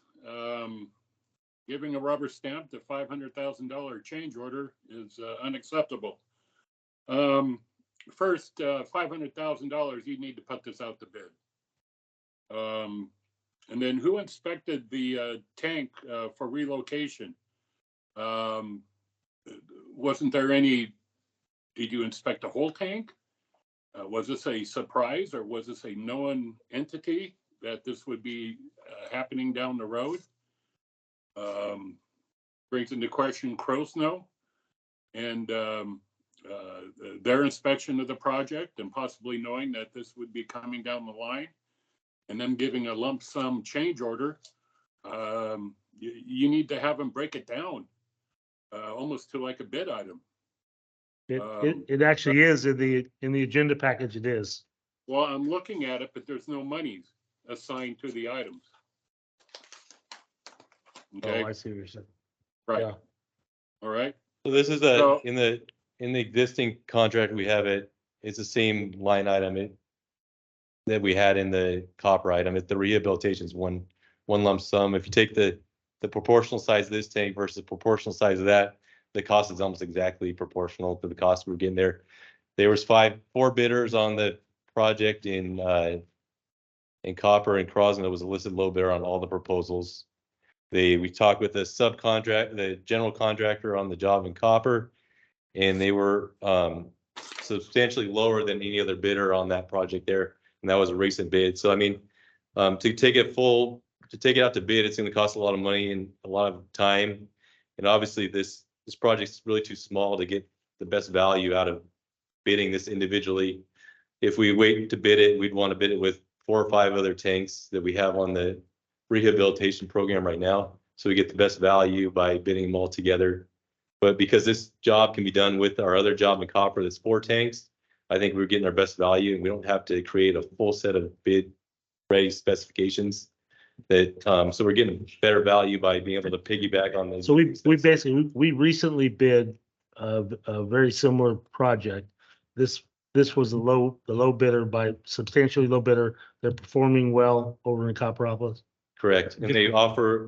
Giving a rubber stamp to $500,000 change order is unacceptable. First, $500,000, you need to put this out to bid. And then who inspected the tank for relocation? Wasn't there any, did you inspect the whole tank? Was this a surprise, or was this a known entity that this would be happening down the road? Brings into question Crosno and their inspection of the project, and possibly knowing that this would be coming down the line, and then giving a lump sum change order. You need to have them break it down almost to like a bid item. It actually is in the agenda package. It is. Well, I'm looking at it, but there's no monies assigned to the items. Okay, Oh, I see what you're saying. right. yeah. All right. So this is So- in the existing contract, we have it's the same line item that we had in the copper item. The rehabilitation is one lump sum. If you take the proportional size of this tank versus the proportional size of that, the cost is almost exactly proportional to the cost we're getting there. There was 4 bidders on the project in copper, and Crosno was a listed low bidder on all the proposals. We talked with the general contractor on the job in copper, and they were substantially lower than any other bidder on that project there. And that was a recent bid. So, I mean, to take it out to bid, it's going to cost a lot of money and a lot of time. And obviously this project is really too small to get the best value out of bidding this individually. If we wait to bid it, we'd want to bid it with 4 or 5 other tanks that we have on the rehabilitation program right now. So we get the best value by bidding them all together. But because this job can be done with our other job in copper, that's 4 tanks, I think we're getting our best value, and we don't have to create a full set of bid ready specifications. So we're getting better value by being able to piggyback on those. So we recently bid a very similar project. This was the low bidder by substantially low bidder. They're performing well over in Copperopolis. Correct, and they offer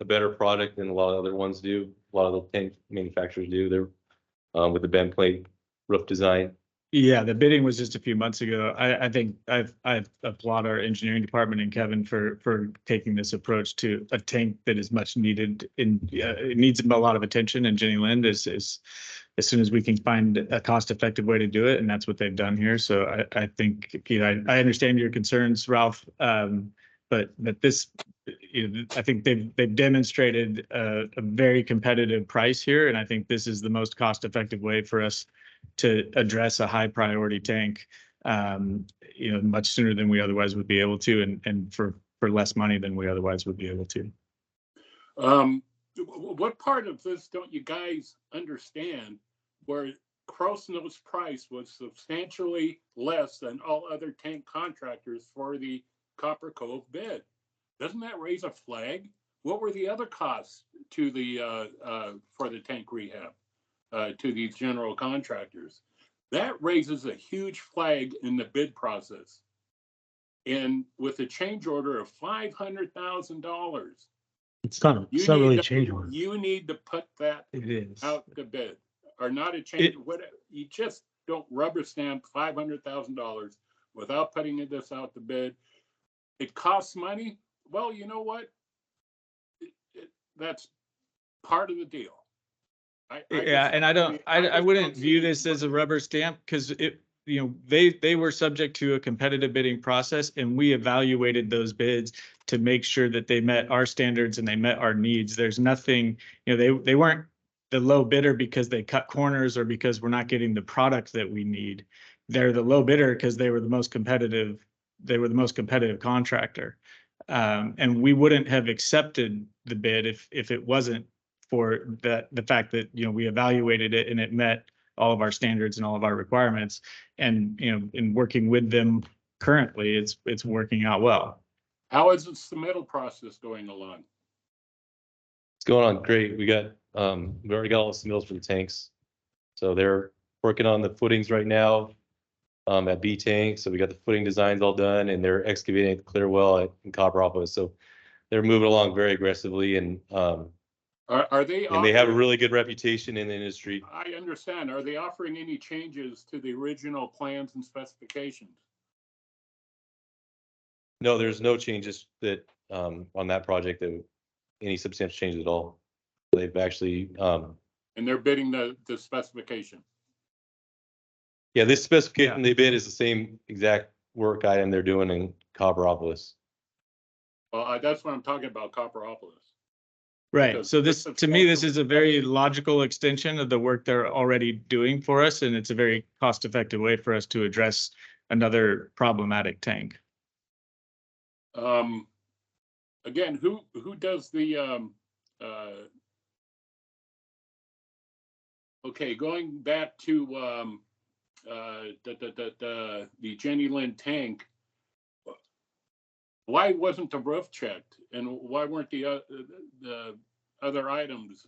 a better product than a lot of other ones do. A lot of the tank manufacturers do. They're with the bend plate roof design. Yeah, the bidding was just a few months ago. I think I applaud our engineering department and Kevin for taking this approach to a tank that is much needed. It needs a lot of attention, and Jenny Lind is as soon as we can find a cost-effective way to do it, and that's what they've done here. So I think, I understand your concerns, Ralph, but this, I think they've demonstrated a very competitive price here, and I think this is the most cost-effective way for us to address a high priority tank, much sooner than we otherwise would be able to, and for less money than we otherwise would be able to. What part of this don't you guys understand where Krosno's price was substantially less than all other tank contractors for the Copper Cove bid? Doesn't that raise a flag? What were the other costs to the for the tank rehab to these general contractors? That raises a huge flag in the bid process. And with a change order of $500,000, It's not really a change order. you need to put that It is. out to bid, or not a change. You just don't rubber stamp $500,000 without putting this out to bid. It costs money. Well, you know what? That's part of the deal. I wouldn't view this as a rubber stamp, because they were subject to a competitive bidding process, and we evaluated those bids to make sure that they met our standards and they met our needs. There's nothing, they weren't the low bidder because they cut corners or because we're not getting the product that we need. They're the low bidder because they were the most competitive. They were the most competitive contractor. And we wouldn't have accepted the bid if it wasn't for the fact that, we evaluated it and it met all of our standards and all of our requirements. And, in working with them currently, it's working out well. How is the submittal process going along? It's going on great. We already got all the submittals for the tanks. So they're working on the footings right now at B Tank. So we got the footing designs all done, and they're excavating the clear well in Copperopolis. So they're moving along very aggressively, and Are they? and they have a really good reputation in the industry. I understand. Are they offering any changes to the original plans and specifications? No, there's no changes that on that project, that any substantial changes at all. They've actually And they're bidding the specification. yeah, this specification they bid is the same exact work item they're doing in Copperopolis. Well, that's what I'm talking about, Copperopolis. Right. Because So this to me, this is a very logical extension of the work they're already doing for us, and it's a very cost-effective way for us to address another problematic tank. Again, who does the okay, going back to the Jenny Lind tank, why wasn't the roof checked, and why weren't the other items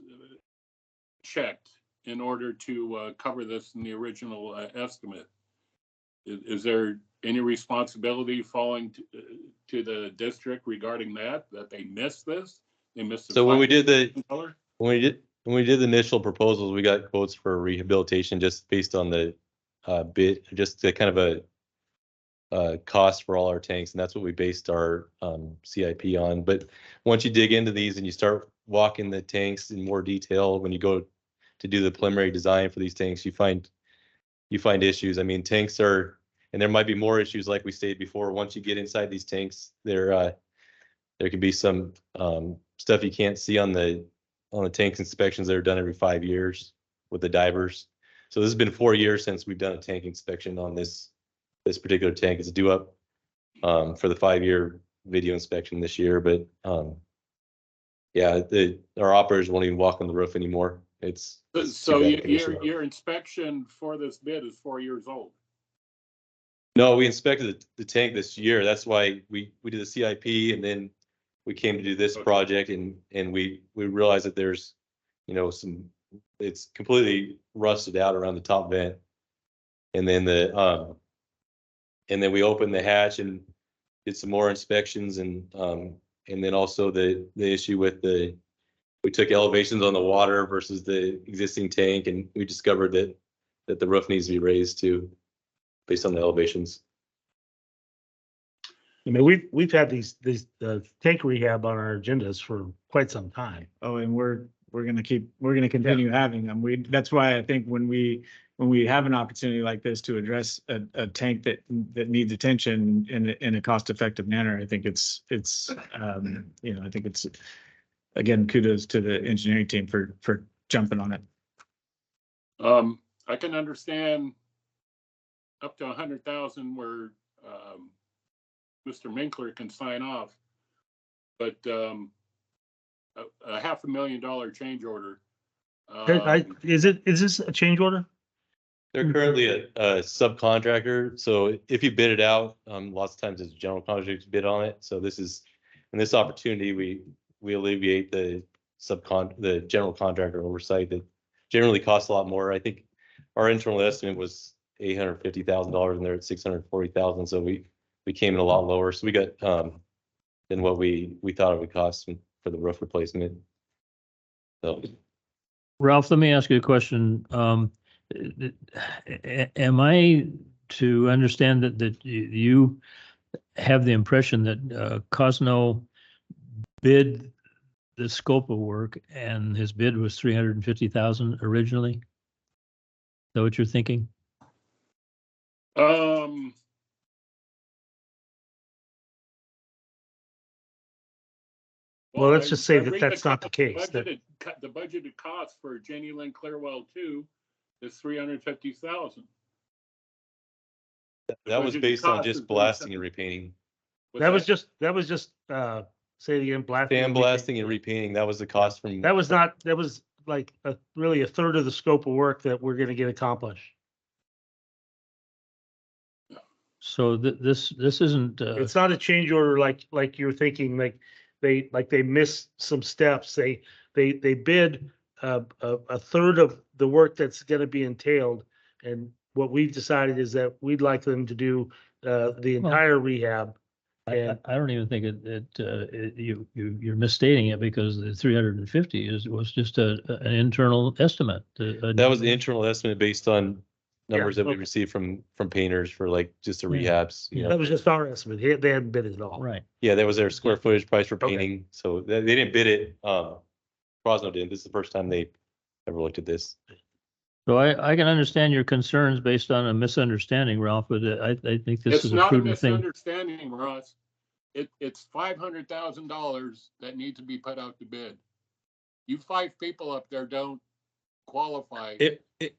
checked in order to cover this in the original estimate? Is there any responsibility falling to the district regarding that they missed this? They missed. So when we did the initial proposals, we got quotes for rehabilitation just based on the bid, just the kind of a cost for all our tanks, and that's what we based our CIP on. But once you dig into these and you start walking the tanks in more detail, when you go to do the preliminary design for these tanks, you find issues. I mean, tanks are, and there might be more issues like we stated before. Once you get inside these tanks, there can be some stuff you can't see on the tank inspections that are done every 5 years with the divers. So this has been 4 years since we've done a tank inspection on this particular tank. It's due up for the 5-year video inspection this year, but yeah, our operators won't even walk on the roof anymore. It's so your inspection for this bid is 4 years old. No, we inspected the tank this year. That's why we did the CIP, and then we came to do this project, and we realized that there's, it's completely rusted out around the top vent. And then we opened the hatch and did some more inspections, and then also the issue with we took elevations on the water versus the existing tank, and we discovered that the roof needs to be raised too, based on the elevations. I mean, we've had these tank rehab on our agendas for quite some time. Oh, and we're going to continue having them. That's why I think when we have an opportunity like this to address a tank that needs attention in a cost-effective manner, I think it's I think it's, again, kudos to the engineering team for jumping on it. I can understand up to 100,000 where, Mr. Minkler can sign off. But, a $500,000 change order. Is this a change order? They're currently a subcontractor, so if you bid it out, lots of times it's general contractors bid on it. So in this opportunity, we alleviate the general contractor oversight that generally costs a lot more. I think our internal estimate was $850,000 and they're at $640,000, so we came in a lot lower. So we got than what we thought it would cost for the roof replacement. So Ralph, let me ask you a question. Am I to understand that you have the impression that Cosno bid the scope of work and his bid was 350,000 originally? Is that what you're thinking? Well, let's just say I that read that's not the case. The budgeted cost for Jenny Lynn Clearwell 2 is 350,000. that was budgeted based on cost just is blasting and 170. repainting. That was just, say it again, blasting. and Sandblasting and repainting, that was the cost from. That was like really a third of the scope of work that we're gonna get accomplished. So this isn't, It's not a change order like you're thinking, like they missed some steps. They bid a third of the work that's gonna be entailed. And what we've decided is that we'd like them to do the entire rehab. I don't even think you're misstating it, because the 350 was just an internal estimate. That was the internal estimate based on numbers that we okay. received from painters for like just the Yeah. rehabs, you Yeah. know. That was just our estimate. They hadn't bid it at all. Right. Yeah, that was their square footage price for Okay. painting. So they didn't bid it. Crosno didn't. This is the first time they ever looked at this. So I can understand your concerns based on a misunderstanding, Ralph, but I think this It's is a not a prudent thing. misunderstanding, Ross. It's $500,000 that need to be put out to bid. You 5 people up there don't qualify.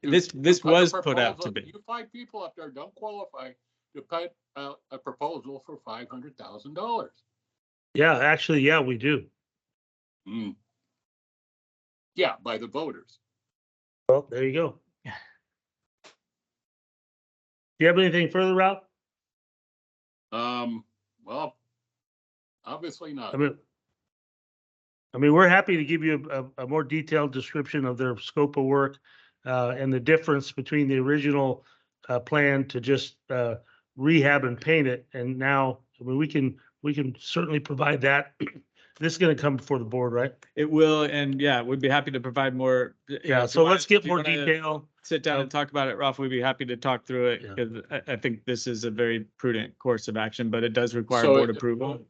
This put a was put out to proposal- bid. You 5 people up there don't qualify to put out a proposal for $500,000. Yeah, actually, yeah, we do. Yeah, by the voters. Well, there you go. Do you have anything further, Ralph? Well, obviously not. I mean, we're happy to give you a more detailed description of their scope of work and the difference between the original plan to just rehab and paint it. And now, I mean, we can certainly provide that. This is going to come before the board, right? It will, and yeah, we'd be happy to provide more. Yeah. So let's get more detail. Sit down and talk about it, Ralph. We'd be happy to talk through it, Yeah. because I think this is a very prudent course of action, but it does require So board approval.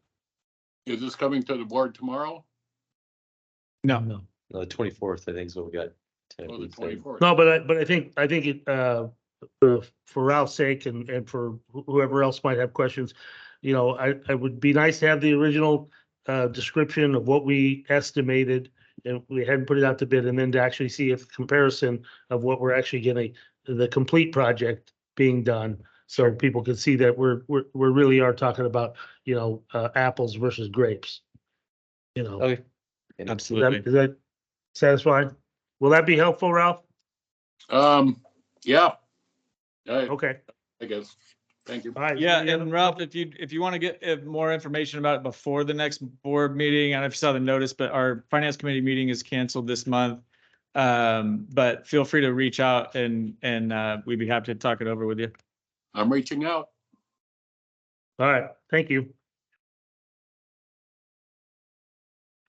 Is this coming to the board tomorrow? No, No. The 24th, I think, is what we got. Or the 24th? No, but I think it for Ralph's sake and for whoever else might have questions, you know, I would be nice to have the original description of what we estimated, and we hadn't put it out to bid, and then to actually see a comparison of what we're actually getting, the complete project being done. So people can see that we're really are talking about, you know, apples versus grapes. You know, Okay. absolutely. is that satisfying? Will that be helpful, Ralph? Yeah. Okay, I guess. Thank you. all right. Yeah, Any other- and Ralph, if you want to get more information about it before the next board meeting, I don't know if you saw the notice, but our finance committee meeting is canceled this month. But feel free to reach out and we'd be happy to talk it over with you. I'm reaching out. All right, thank you.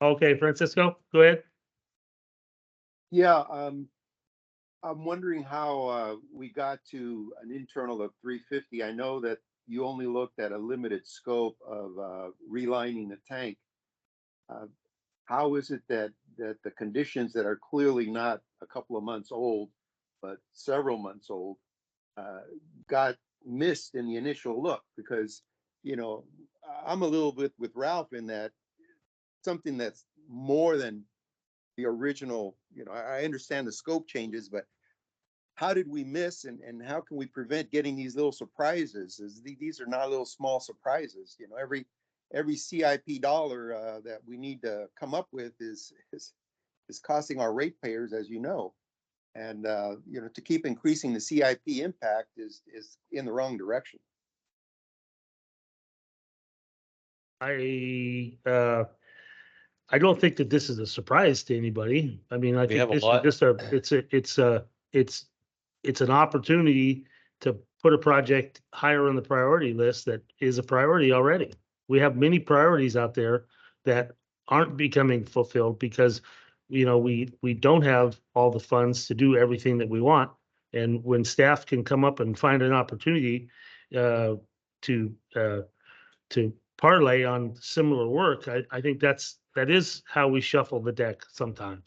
Okay, Francisco, go ahead. Yeah, I'm wondering how we got to an internal of 350. I know that you only looked at a limited scope of relining the tank. How is it that the conditions that are clearly not a couple of months old, but several months old, got missed in the initial look? Because, you know, I'm a little bit with Ralph in that something that's more than the original, you know, I understand the scope changes, but how did we miss and how can we prevent getting these little surprises? These are not little small surprises. You know, every CIP dollar that we need to come up with is costing our ratepayers, as you know. And you know, to keep increasing the CIP impact is in the wrong direction. I don't think that this is a surprise to anybody. I mean, I We think have a this lot- is just it's an opportunity to put a project higher on the priority list that is a priority already. We have many priorities out there that aren't becoming fulfilled because, you know, we don't have all the funds to do everything that we want. And when staff can come up and find an opportunity to parlay on similar work, I think that is how we shuffle the deck sometimes.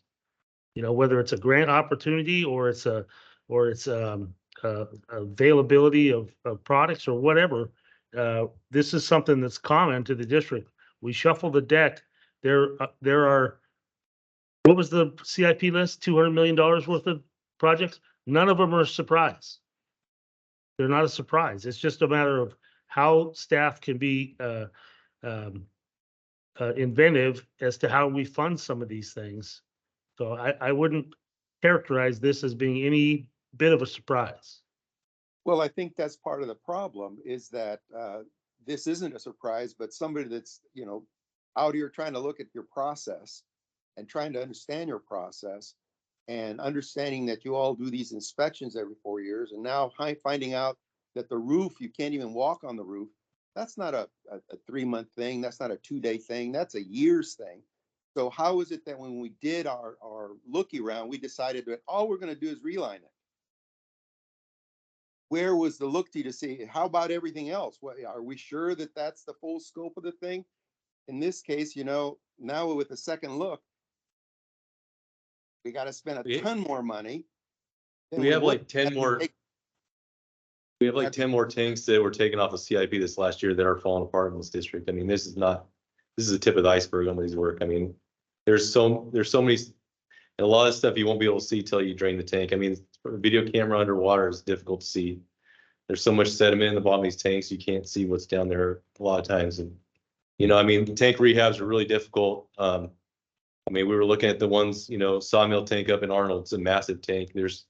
You know, whether it's a grant opportunity or it's availability of products or whatever. This is something that's common to the district. We shuffle the deck. There are, what was the CIP list? $200 million worth of projects. None of them are a surprise. They're not a surprise. It's just a matter of how staff can be inventive as to how we fund some of these things. So I wouldn't characterize this as being any bit of a surprise. Well, I think that's part of the problem is that this isn't a surprise, but somebody that's, you know, out here trying to look at your process and trying to understand your process and understanding that you all do these inspections every 4 years and now finding out that the roof, you can't even walk on the roof. That's not a 3-month thing. That's not a 2-day thing. That's a year's thing. So how is it that when we did our looky round, we decided that all we're going to do is reline it? Where was the look-see to see, how about everything else? What, are we sure that that's the full scope of the thing? In this case, you know, now with the second look, we got to spend a ton more money. than We have would like 10 had we more. take- We have like 10 more tanks that were taken off of CIP this last year that are falling apart in this district. I mean, this is the tip of the iceberg on these work. I mean, there's so many, and a lot of stuff you won't be able to see till you drain the tank. I mean, a video camera underwater is difficult to see. There's so much sediment in the bottom of these tanks, you can't see what's down there a lot of times. And, you know, I mean, tank rehabs are really difficult. I mean, we were looking at the ones, you know, Sawmill tank up in Arnold. It's a massive tank. There's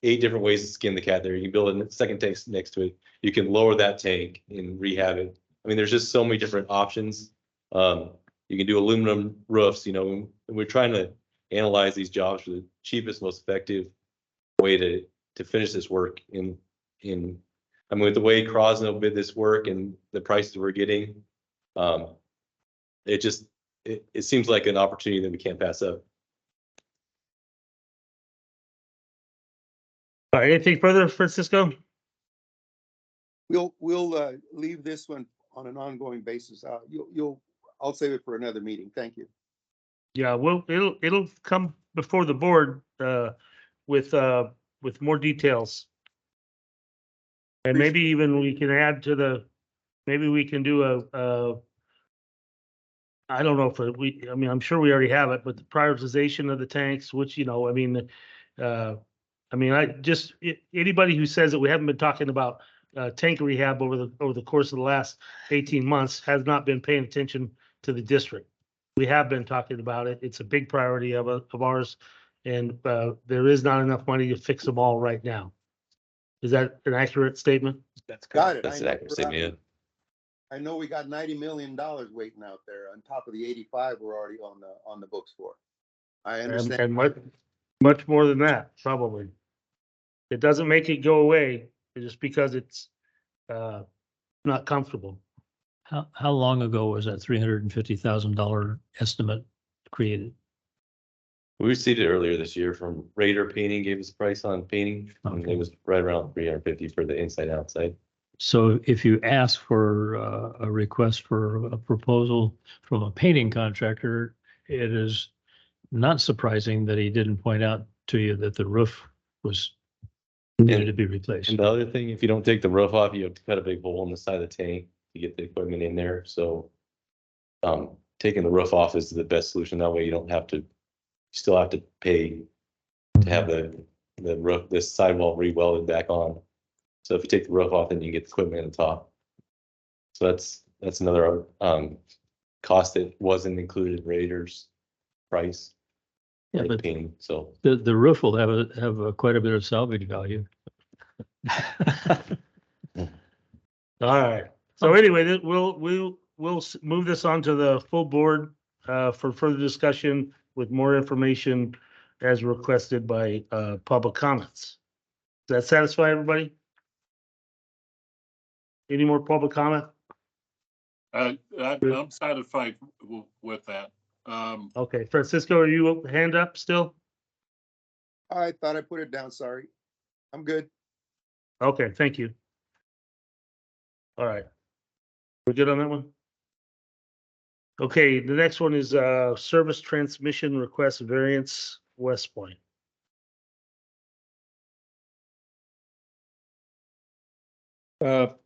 8 different ways to skin the cat there. You can build a second tank next to it. You can lower that tank and rehab it. I mean, there's just so many different options. You can do aluminum roofs, you know, and we're trying to analyze these jobs for the cheapest, most effective way to finish this work I mean, with the way Crosno bid this work and the prices we're getting, it seems like an opportunity that we can't pass up. All right, anything further, Francisco? We'll leave this one on an ongoing basis. I'll save it for another meeting. Thank you. Yeah, well, it'll come before the board with more details. And maybe even we can add to maybe we can do I don't know if I mean, I'm sure we already have it, but the prioritization of the tanks, which, you know, I mean, anybody who says that we haven't been talking about tank rehab over the course of the last 18 months has not been paying attention to the district. We have been talking about it. It's a big priority of ours, and there is not enough money to fix them all right now. Is that an accurate statement? That's Got it. That's an accurate statement, yeah. I know we got $90 million waiting out there on top of the 85 we're already on the books for. I understand. And much more than that, probably. It doesn't make it go away just because it's not comfortable. How long ago was that $350,000 estimate created? We received it earlier this year from Raider Painting, gave us a price on painting, and Okay. it was right around 350 for the inside outside. So if you ask for a request for a proposal from a painting contractor, it is not surprising that he didn't point out to you that the roof needed to be replaced. And the other thing, if you don't take the roof off, you have to cut a big hole in the side of the tank to get the equipment in there. So taking the roof off is the best solution. That way you don't have to, you still have to pay to have the the roof, this sidewall re-welded back on. So if you take the roof off, then you get the equipment on top. So that's another cost that wasn't included in Raiders price. Yeah, like but painting, so. the roof will have quite a bit of salvage value. All right. So anyway, we'll move this on to the full board for further discussion with more information as requested by public comments. Does that satisfy everybody? Any more public comment? I'm satisfied with that. Okay, Francisco, are you hand up still? I thought I put it down, sorry. I'm good. Okay, thank you. All right. We're good on that one? Okay, the next one is service transmission request variance, West Point.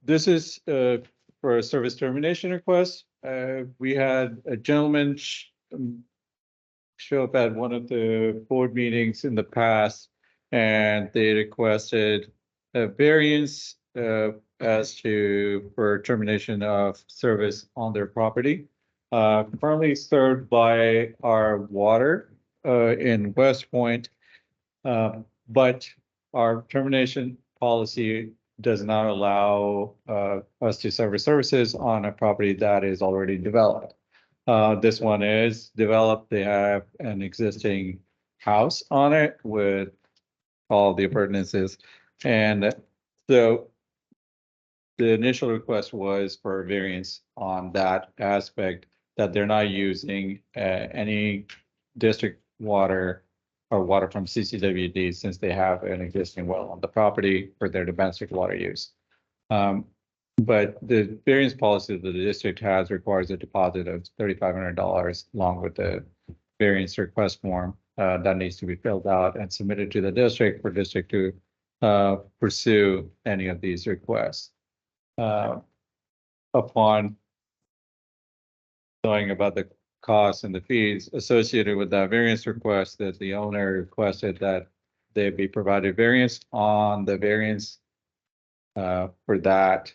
This is for a service termination request. We had a gentleman show up at one of the board meetings in the past, and they requested a variance as to for termination of service on their property. Currently served by our water in West Point, but our termination policy does not allow us to serve services on a property that is already developed. This one is developed. They have an existing house on it with all the appurtenances. And so the initial request was for a variance on that aspect, that they're not using any district water or water from CCWD since they have an existing well on the property for their domestic water use. But the variance policy that the district has requires a deposit of $3,500 along with the variance request form that needs to be filled out and submitted to the district for district to pursue any of these requests. Upon knowing about the costs and the fees associated with that variance request, that the owner requested that they be provided variance on the variance for that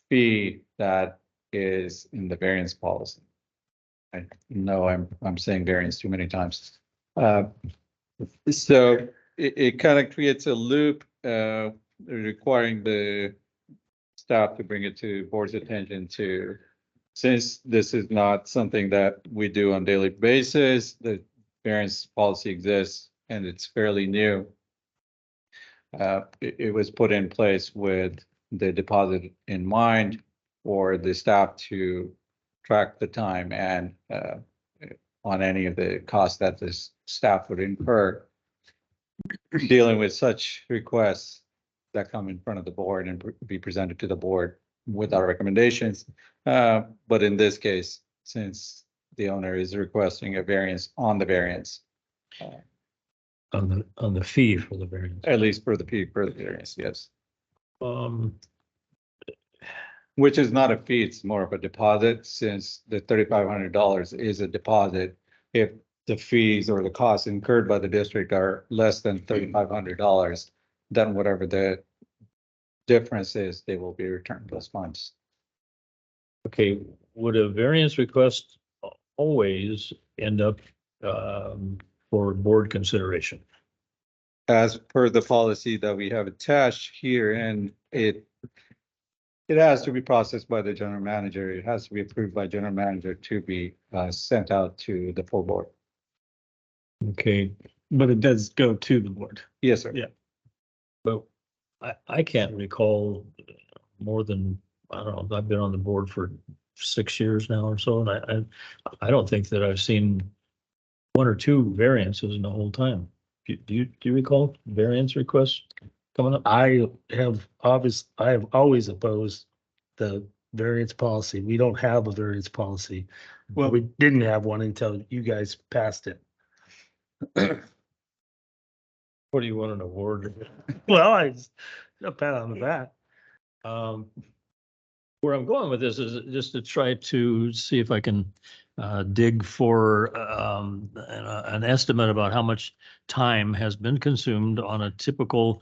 fee that is in the variance policy. I know I'm saying variance too many times. So it kind of creates a loop requiring the staff to bring it to board's attention to, since this is not something that we do on a daily basis, the variance policy exists and it's fairly new. It was put in place with the deposit in mind for the staff to track the time and on any of the costs that this staff would incur dealing with such requests that come in front of the board and be presented to the board with our recommendations. But in this case, since the owner is requesting a variance on the variance, On the fee for the variance. at least for the fee for the variance, yes. Which is not a fee, it's more of a deposit, since the $3,500 is a deposit. If the fees or the costs incurred by the district are less than $3,500, then whatever the difference is, they will be returned those funds. Okay, would a variance request always end up for board consideration? As per the policy that we have attached here, and it has to be processed by the general manager. It has to be approved by general manager to be sent out to the full board. Okay, But it does go to the board. Yes, sir. Yeah. but I can't recall more than, I don't know, I've been on the board for 6 years now or so, and I don't think that I've seen one or two variances in the whole time. Do you recall variance requests coming up? I have always opposed the variance policy. We don't have a variance policy. Well, we didn't have one until you guys passed it. What do you want an award? Well, a pat on the back. where I'm going with this is just to try to see if I can dig for an estimate about how much time has been consumed on a typical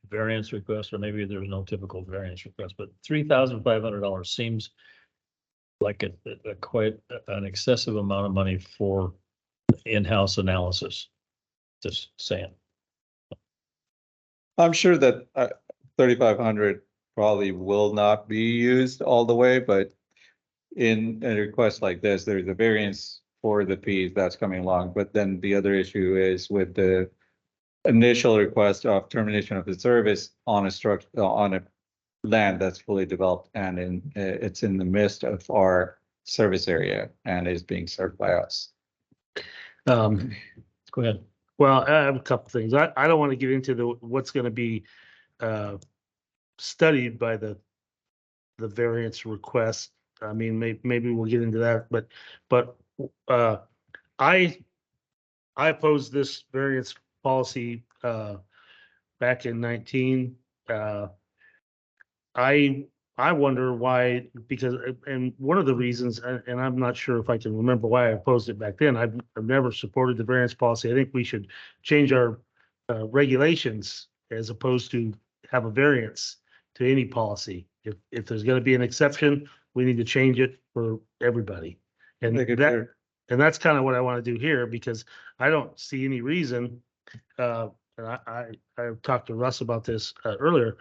variance request, or maybe there's no typical variance request, but $3,500 seems like a quite an excessive amount of money for in-house analysis. Just saying. I'm sure that 3,500 probably will not be used all the way, but in a request like this, there's a variance for the fees that's coming along. But then the other issue is with the initial request of termination of the service on a structure, on a land that's fully developed and it's in the midst of our service area and is being served by us. Go ahead. Well, I have a couple things. I don't want to get into what's going to be studied by the variance request. I mean, maybe we'll get into that, but I opposed this variance policy back in 19. I wonder why, because, and one of the reasons, and I'm not sure if I can remember why I opposed it back then. I've never supported the variance policy. I think we should change our regulations as opposed to have a variance to any policy. If there's going to be an exception, we need to change it for everybody. And that's kind of what I want to do here, because I don't see any reason. And I talked to Russ about this earlier.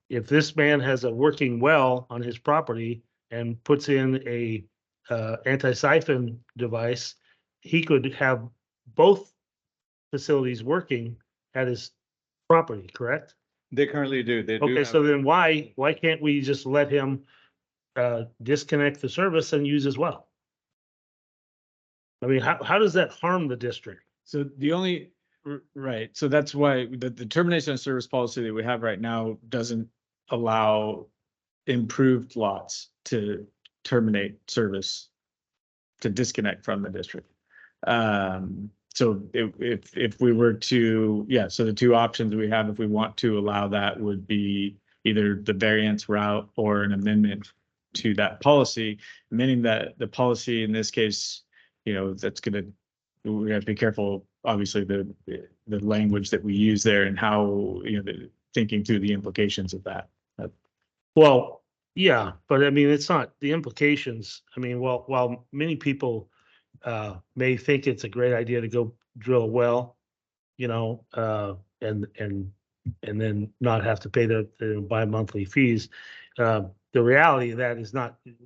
If this man has a working well on his property and puts in a anti-siphon device, he could have both facilities working at his property, correct? They currently do. They do. Okay, so then why can't we just let him disconnect the service and use his well? I mean, how does that harm the district? So the only, right, so that's why the termination of service policy that we have right now doesn't allow improved lots to terminate service, to disconnect from the district. So if we were to, so the two options we have, if we want to allow that, would be either the variance route or an amendment to that policy, meaning that the policy in this case, that's gonna, we have to be careful, obviously, the language that we use there and how, thinking through the implications of that. Well, yeah, but I mean, it's not the implications. I mean, while many people may think it's a great idea to go drill a well, and then not have to pay the bi-monthly fees. The reality of that is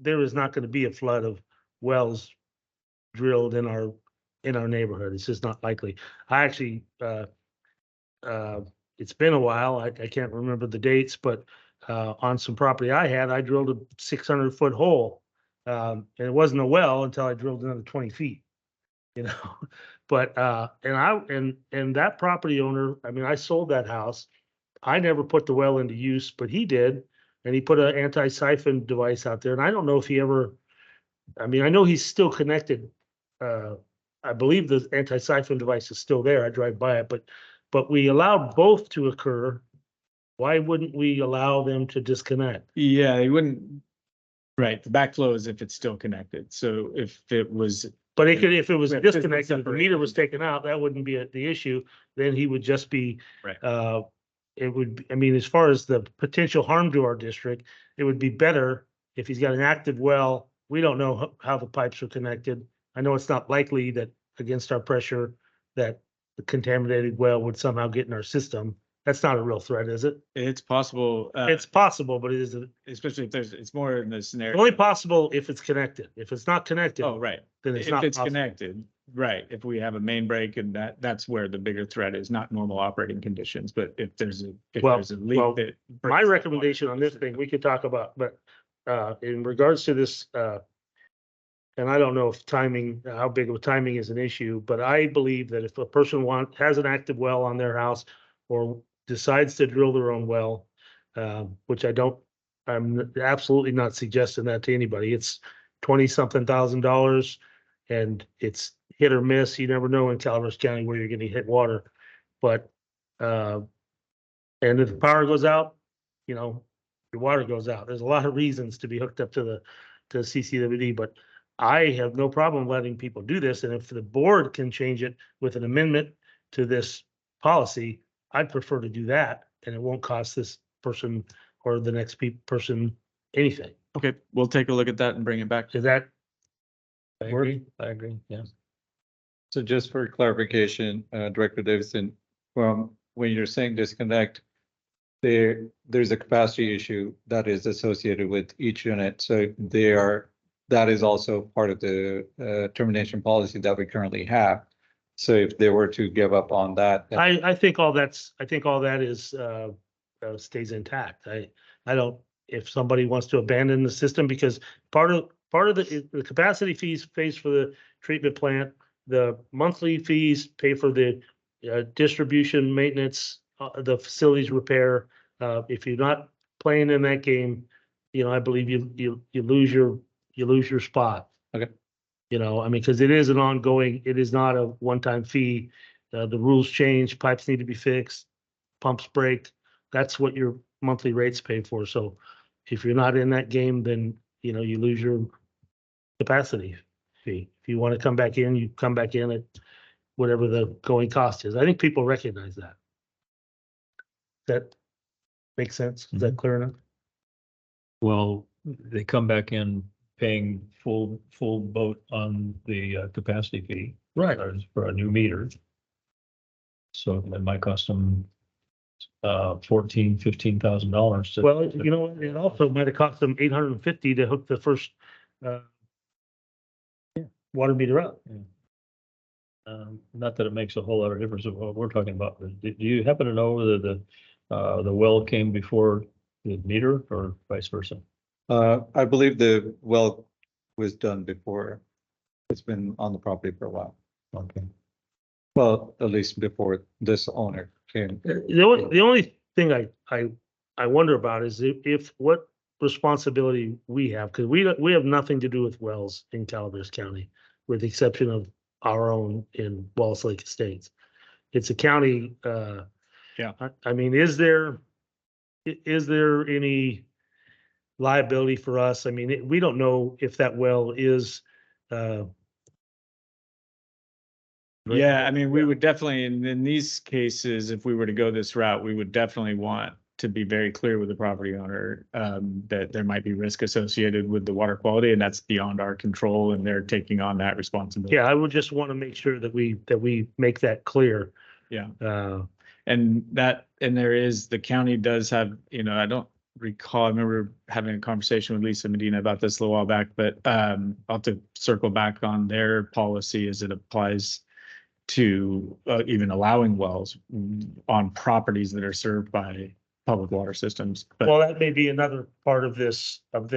there is not going to be a flood of wells drilled in our neighborhood. It's just not likely. I actually, it's been a while. I can't remember the dates, but on some property I drilled a 600-foot hole. And it wasn't a well until I drilled another 20 feet, but, and that property owner, I mean, I sold that house. I never put the well into use, but he did. And he put an anti-siphon device out there. And I don't know if he ever, I mean, I know he's still connected. I believe the anti-siphon device is still there. I drive by it, but we allowed both to occur. Why wouldn't we allow them to disconnect? Yeah, they wouldn't. Right, the backflow is if it's still connected. So if it was, But it could, if it was Yeah, disconnected, if the separate. meter was taken out, that wouldn't be the issue. Then he would just be, right, it would, I mean, as far as the potential harm to our district, it would be better if he's got an active well. We don't know how the pipes are connected. I know it's not likely that against our pressure that the contaminated well would somehow get in our system. That's not a real threat, is it? it's possible. It's possible, but it is especially if it's more in the scenario. only possible if it's connected. If it's not connected, Oh, right. then it's If not it's possible. connected, right. If we have a main break and that's where the bigger threat is, not normal operating conditions, but if there's a Well, leak well, that. My breaks that recommendation water on this thing, we could talk about, but in regards to this, and I don't know if timing, how big of a timing is an issue, but I believe that if a person has an active well on their house or decides to drill their own well, which I'm absolutely not suggesting that to anybody. It's 20-something $1,000 and it's hit or miss. You never know in Calaveras County where you're going to hit water. But, and if the power goes out, your water goes out. There's a lot of reasons to be hooked up to the CCWD, but I have no problem letting people do this. And if the board can change it with an amendment to this policy, I'd prefer to do that, and it won't cost this person or the next person anything. Okay, we'll take a look at that and bring it back. Is that, I Work? agree, yeah. So just for clarification, Director Davidson, from when you're saying disconnect, there's a capacity issue that is associated with each unit. So that is also part of the termination policy that we currently have. So if they were to give up on that, I think all that is, stays intact. I don't, if somebody wants to abandon the system, because part of the capacity fees pays for the treatment plant, the monthly fees pay for the distribution, maintenance, the facilities repair. If you're not playing in that game, I believe you lose your spot. Okay. I mean, because it is an ongoing, it is not a one-time fee. The rules change, pipes need to be fixed, pumps break. That's what your monthly rates pay for. So if you're not in that game, then, you lose your capacity fee. If you want to come back in, you come back in at whatever the going cost is. I think people recognize that. That makes sense? Is that clear enough? Well, they come back in paying full boat on the capacity fee. Right. For a new meter. So it might cost them $15,000. Well, it also might have cost them $850 to hook the first water meter up. Not that it makes a whole lot of difference of what we're talking about. But do you happen to know whether the well came before the meter or vice versa? I believe the well was done before. It's been on the property for a while. Okay. Well, at least before this owner came. The only thing I wonder about is if what responsibility we have, because we have nothing to do with wells in Calaveras County, with the exception of our own in Wallace Lake Estates. It's a county. Yeah. I mean, is there any liability for us? I mean, we don't know if that well is. Yeah, I mean, we would definitely, in these cases, if we were to go this route, we would definitely want to be very clear with the property owner that there might be risk associated with the water quality, and that's beyond our control, and they're taking on that responsibility. Yeah, I would just want to make sure that we make that clear. Yeah. And The county does have, I don't recall, I remember having a conversation with Lisa Medina about this a little while back, but I'll have to circle back on their policy as it applies to even allowing wells on properties that are served by public water systems. But, well, that may be another part of this. but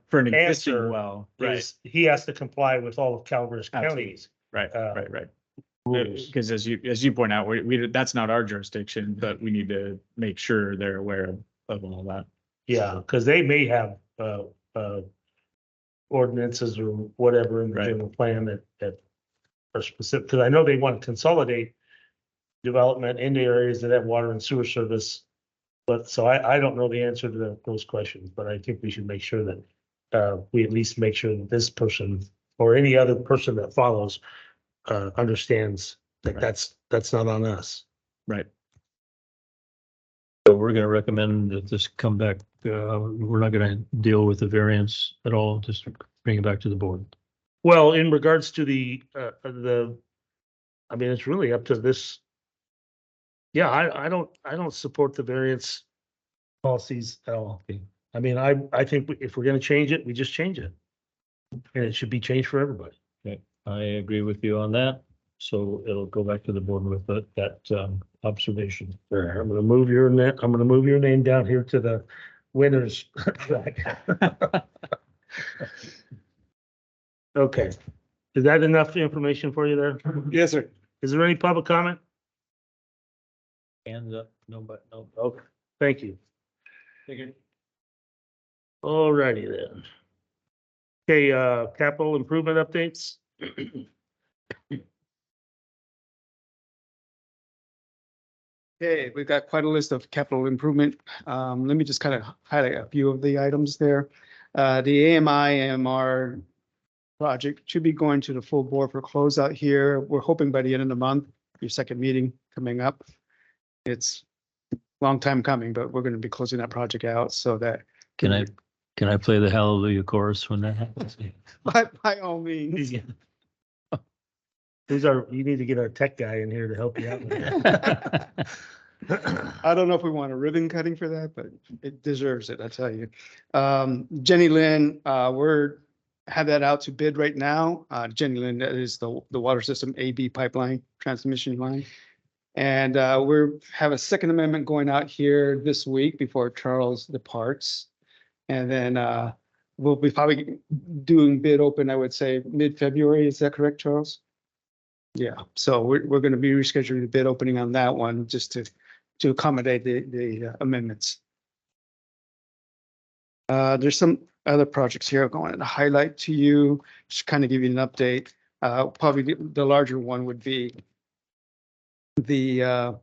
for an existing answer well, right, is he has to comply with all of Calaveras Absolutely. County's right. rules. Because as you point out, we that's not our jurisdiction, but we need to make sure they're aware of all that. Yeah, because they may have ordinances or whatever in the Right. general plan that are specific, because I know they want to consolidate development into areas that have water and sewer service. But so I don't know the answer to those questions, but I think we should make sure that we at least make sure that this person or any other person that follows understands that Right. that's not on us. Right. So we're gonna recommend that this come back, we're not gonna deal with the variance at all, just bring it back to the board. Well, in regards to I mean, it's really up to this. Yeah, I don't support the variance policies at all. Okay. I mean, I think if we're gonna change it, we just change it. And it should be changed for everybody. I agree with you on that, so it'll go back to the board with that observation. I'm gonna move your name down here to the winners track. Okay, is that enough information for you there? Yes, sir. Is there any public comment? Hands up, no, but no. Okay, thank you. All righty then. Okay, capital improvement updates. Okay, we've got quite a list of capital improvement. Let me just kind of highlight a few of the items there. The AMI AMR project should be going to the full board for closeout here. We're hoping by the end of the month, your second meeting coming up. It's a long time coming, but we're going to be closing that project out so that. Can I play the Hallelujah chorus when that happens? By all means. You need to get our tech guy in here to help you out with that. I don't know if we want a ribbon cutting for that, but it deserves it, I tell you. Jenny Lynn, have that out to bid right now. Jenny Lynn, that is the water system AB pipeline transmission line. And have a second amendment going out here this week before Charles departs. And then we'll be probably doing bid open, I would say, mid-February. Is that correct, Charles? Yeah, so we're going to be rescheduling the bid opening on that one just to accommodate the amendments. There's some other projects here I'm going to highlight to you, just kind of give you an update. Probably the larger one would be the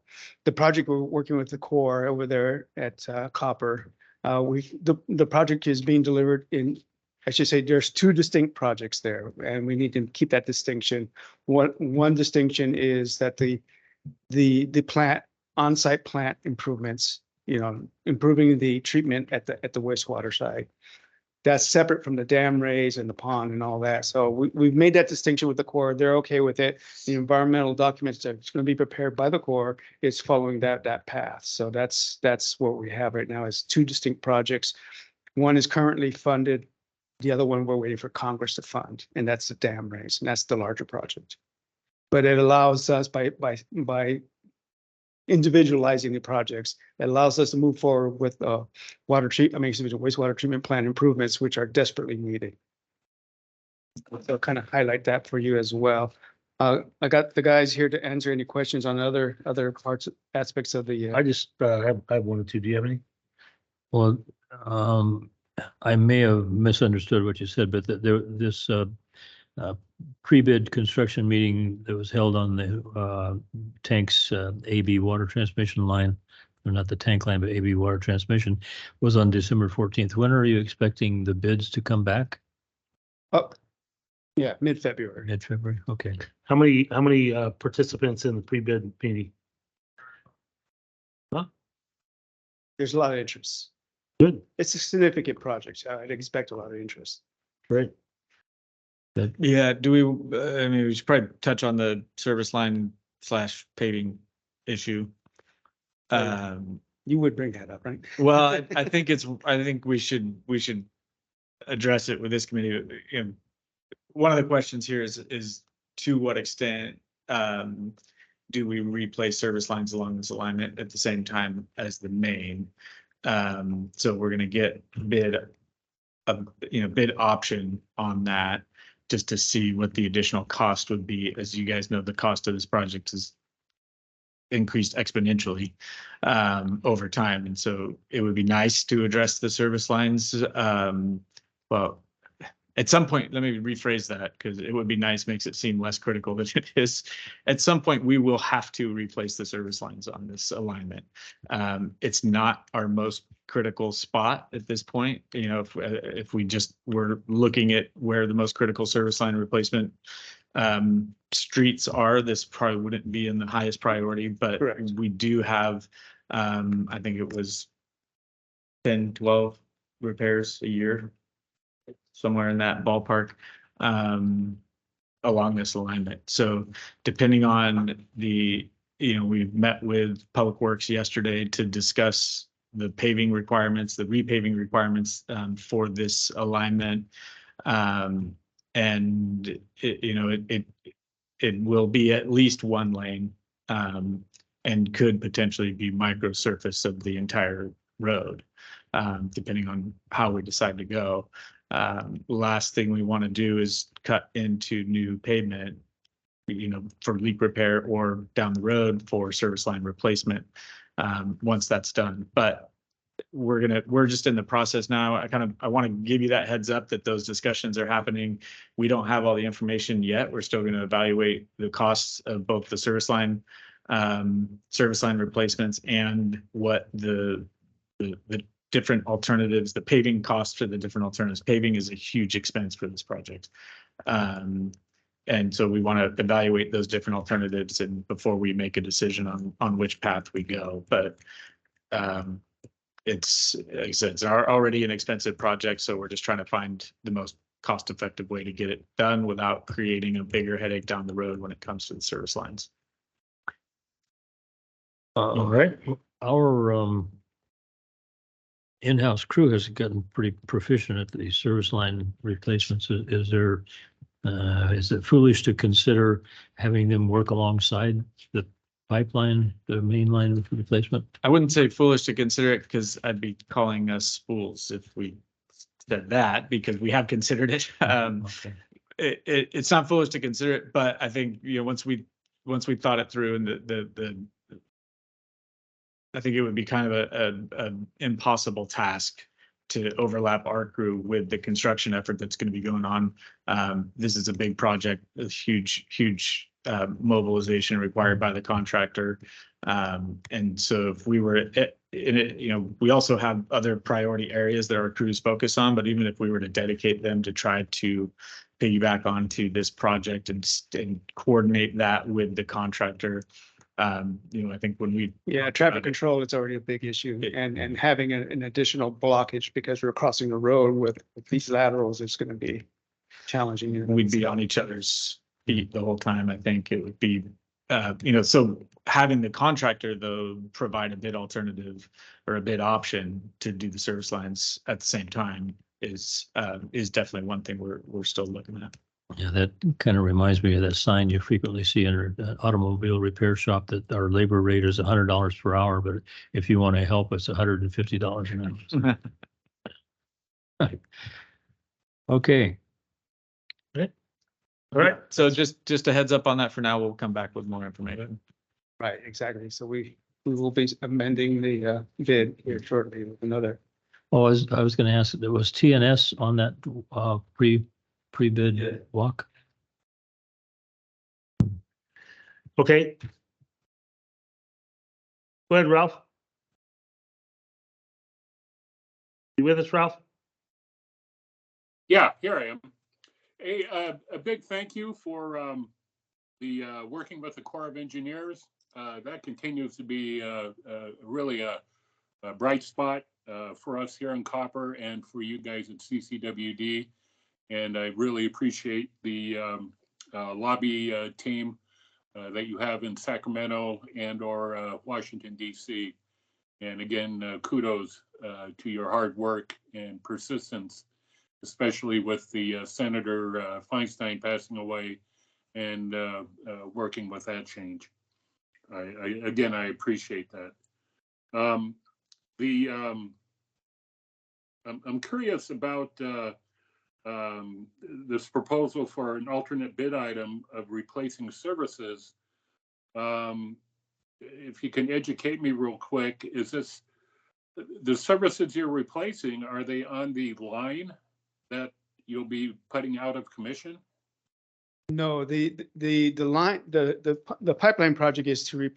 project we're working with the Corps over there at Copper. The project is being delivered in, I should say, there's two distinct projects there, and we need to keep that distinction. One distinction is that the plant, on-site plant improvements, improving the treatment at the wastewater side. That's separate from the dam raise and the pond and all that. So we've made that distinction with the Corps. They're okay with it. The environmental documents that's going to be prepared by the Corps is following that path. So that's what we have right now is two distinct projects. One is currently funded. The other one we're waiting for Congress to fund, and that's the dam raise, and that's the larger project. But it allows us by individualizing the projects, it allows us to move forward with wastewater treatment plant improvements, which are desperately needed. So kind of highlight that for you as well. I got the guys here to answer any questions on other aspects of the. I just have one or two. Do you have any? Well, I may have misunderstood what you said, but this pre-bid construction meeting that was held on the tank's AB water transmission line, or not the tank line, but AB water transmission, was on December 14th. When are you expecting the bids to come back? Oh, yeah, mid-February. Mid-February, okay. How many participants in the pre-bid meeting? There's a lot of interest. Good. It's a significant project. I'd expect a lot of interest. Great. Yeah, I mean, we should probably touch on the service line / paving issue. You would bring that up, right? Well, I think we should address it with this committee. One of the questions here is to what extent do we replace service lines along this alignment at the same time as the main? So we're going to get bid option on that just to see what the additional cost would be. As you guys know, the cost of this project has increased exponentially over time. And so it would be nice to address the service lines. Well, at some point, let me rephrase that because it would be nice, makes it seem less critical than it is. At some point, we will have to replace the service lines on this alignment. It's not our most critical spot at this point. If we just were looking at where the most critical service line replacement streets are, this probably wouldn't be in the highest priority, but Correct. We do have, I think it was 10, 12 repairs a year, somewhere in that ballpark, along this alignment. So depending on we met with Public Works yesterday to discuss the paving requirements, the repaving requirements for this alignment. And it will be at least one lane and could potentially be micro surface of the entire road, depending on how we decide to go. Last thing we want to do is cut into new pavement, for leak repair or down the road for service line replacement once that's done. But we're just in the process now. I want to give you that heads up that those discussions are happening. We don't have all the information yet. We're still going to evaluate the costs of both the service line service line replacements and what the different alternatives, the paving costs for the different alternatives. Paving is a huge expense for this project. And so we want to evaluate those different alternatives and before we make a decision on which path we go. But it's, like I said, it's already an expensive project, so we're just trying to find the most cost-effective way to get it done without creating a bigger headache down the road when it comes to the service lines. All right. Our in-house crew has gotten pretty proficient at these service line replacements. Is it foolish to consider having them work alongside the pipeline, the main line replacement? I wouldn't say foolish to consider it because I'd be calling us fools if we said that, because we have considered it. Okay. It's not foolish to consider it, but I think, once we thought it through and I think it would be kind of an impossible task to overlap our crew with the construction effort that's going to be going on. This is a big project, a huge mobilization required by the contractor. And so if we were in it, we also have other priority areas that our crews focus on, but even if we were to dedicate them to try to piggyback onto this project and coordinate that with the contractor, I think when we. Yeah, traffic control is already a big issue and having an additional blockage because we're crossing the road with these laterals is going to be challenging. We'd be on each other's feet the whole time. I think it would be, so having the contractor though provide a bid alternative or a bid option to do the service lines at the same time is definitely one thing we're still looking at. Yeah, that kind of reminds me of that sign you frequently see in an automobile repair shop that our labor rate is $100 per hour, but if you want to help, it's $150 an hour. Okay. All right. So just a heads up on that for now. We'll come back with more information. Right, exactly. So we will be amending the bid here shortly with another. Oh, I was going to ask, there was TNS on that pre-bid walk? Okay. Go ahead, Ralph. You with us, Ralph? Yeah, here I am. A big thank you for the working with the Corps of Engineers. That continues to be really a bright spot for us here in Copper and for you guys at CCWD. And I really appreciate the lobby team that you have in Sacramento and or Washington, D.C. And again, kudos to your hard work and persistence, especially with the Senator Feinstein passing away and working with that change. I appreciate that. I'm curious about this proposal for an alternate bid item of replacing services. If you can educate me real quick, is this the services you're replacing? Are they on the line that you'll be putting out of commission? No, the line, the pipeline project is to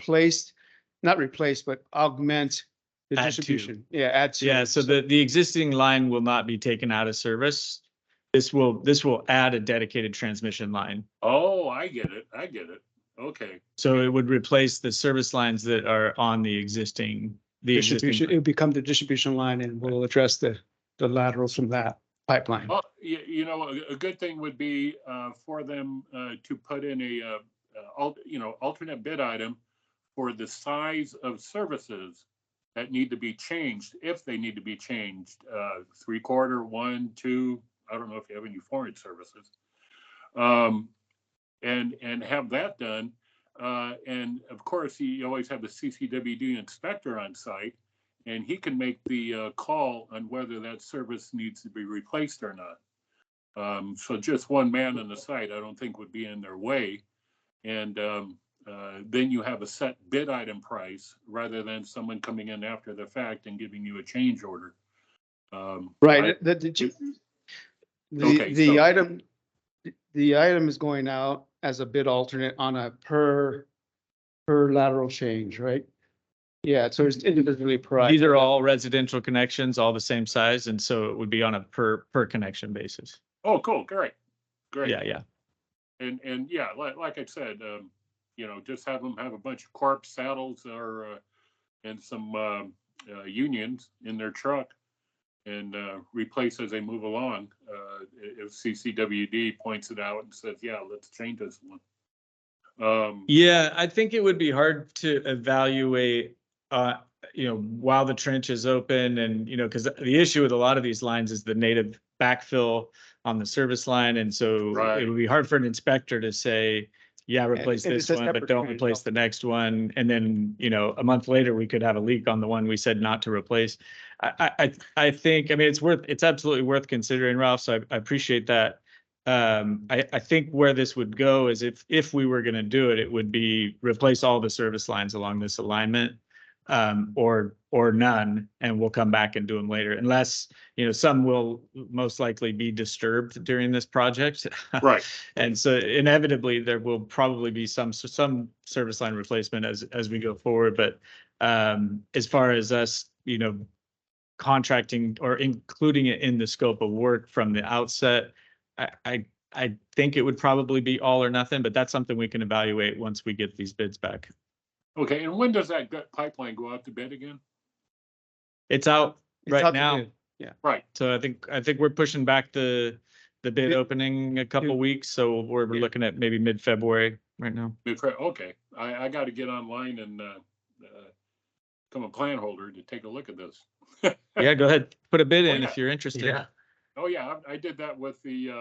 not replace, but augment the Add to. distribution. Yeah, add to. Yeah, so the existing line will not be taken out of service. This will add a dedicated transmission line. Oh, I get it. Okay. So it would replace the service lines that are on the existing. Distribution, it would become the distribution line and we'll address the laterals from that pipeline. Well, a good thing would be for them to put in a alternate bid item for the size of services that need to be changed, if they need to be changed, 3/4, 1, 2. I don't know if you have any foreign services, and have that done. And of course, you always have the CCWD inspector on site, and he can make the call on whether that service needs to be replaced or not. So just one man on the site, I don't think would be in their way. And then you have a set bid item price rather than someone coming in after the fact and giving you a change order. Right, Okay, the item is going out as a bid alternate on a per per lateral change, right? Yeah, so it's individually priced. These are all residential connections, all the same size, and so it would be on a per connection basis. Oh, cool, great, great. Yeah, yeah. And yeah, like I said, just have them have a bunch of corpse saddles or, and some unions in their truck and replace as they move along. If CCWD points it out and says, yeah, let's change this one. Yeah, I think it would be hard to evaluate, while the trench is open and, because the issue with a lot of these lines is the native backfill on the service line. And so Right. it would be hard for an inspector to say, yeah, replace and this it's a one, but separate don't trench replace the next one. And then, a month later, we could have a leak on the one we said not to replace. I think, it's absolutely worth considering, Ralph. So I appreciate that. I think where this would go is if we were going to do it, it would be replace all the service lines along this alignment, or none, and we'll come back and do them later, unless, some will most likely be disturbed during this project. Right. And so inevitably there will probably be some service line replacement as we go forward. But as far as us, contracting or including it in the scope of work from the outset, I think it would probably be all or nothing, but that's something we can evaluate once we get these bids back. Okay, and when does that pipeline go out to bid again? It's out It's right out to now. bid. Yeah. Right. So I think we're pushing back the bid opening a couple weeks. So we're Yeah. looking at maybe mid-February right now. Okay, I got to get online and become a plan holder to take a look at this. Yeah, go ahead. Put a bid in yeah. if you're interested. Yeah. Oh, yeah, I did that with the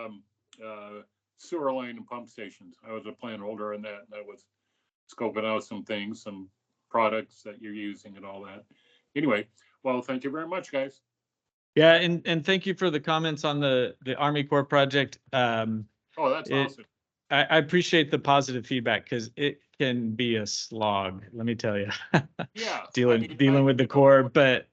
sewer line and pump stations. I was a plan holder on that. And I was scoping out some things, some products that you're using and all that. Anyway, well, thank you very much, guys. Yeah, and thank you for the comments on the Army Corps project. Oh, that's awesome. I appreciate the positive feedback because it can be a slog, let me tell you. Yeah. Dealing with the Corps, but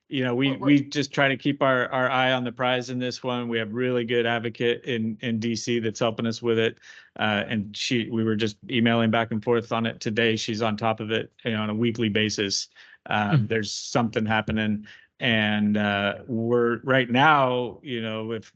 we just try to keep our eye on the prize in this one. We have really good advocate in DC that's helping us with it. And we were just emailing back and forth on it today. She's on top of it, on a weekly basis. There's something happening. And we're right now, if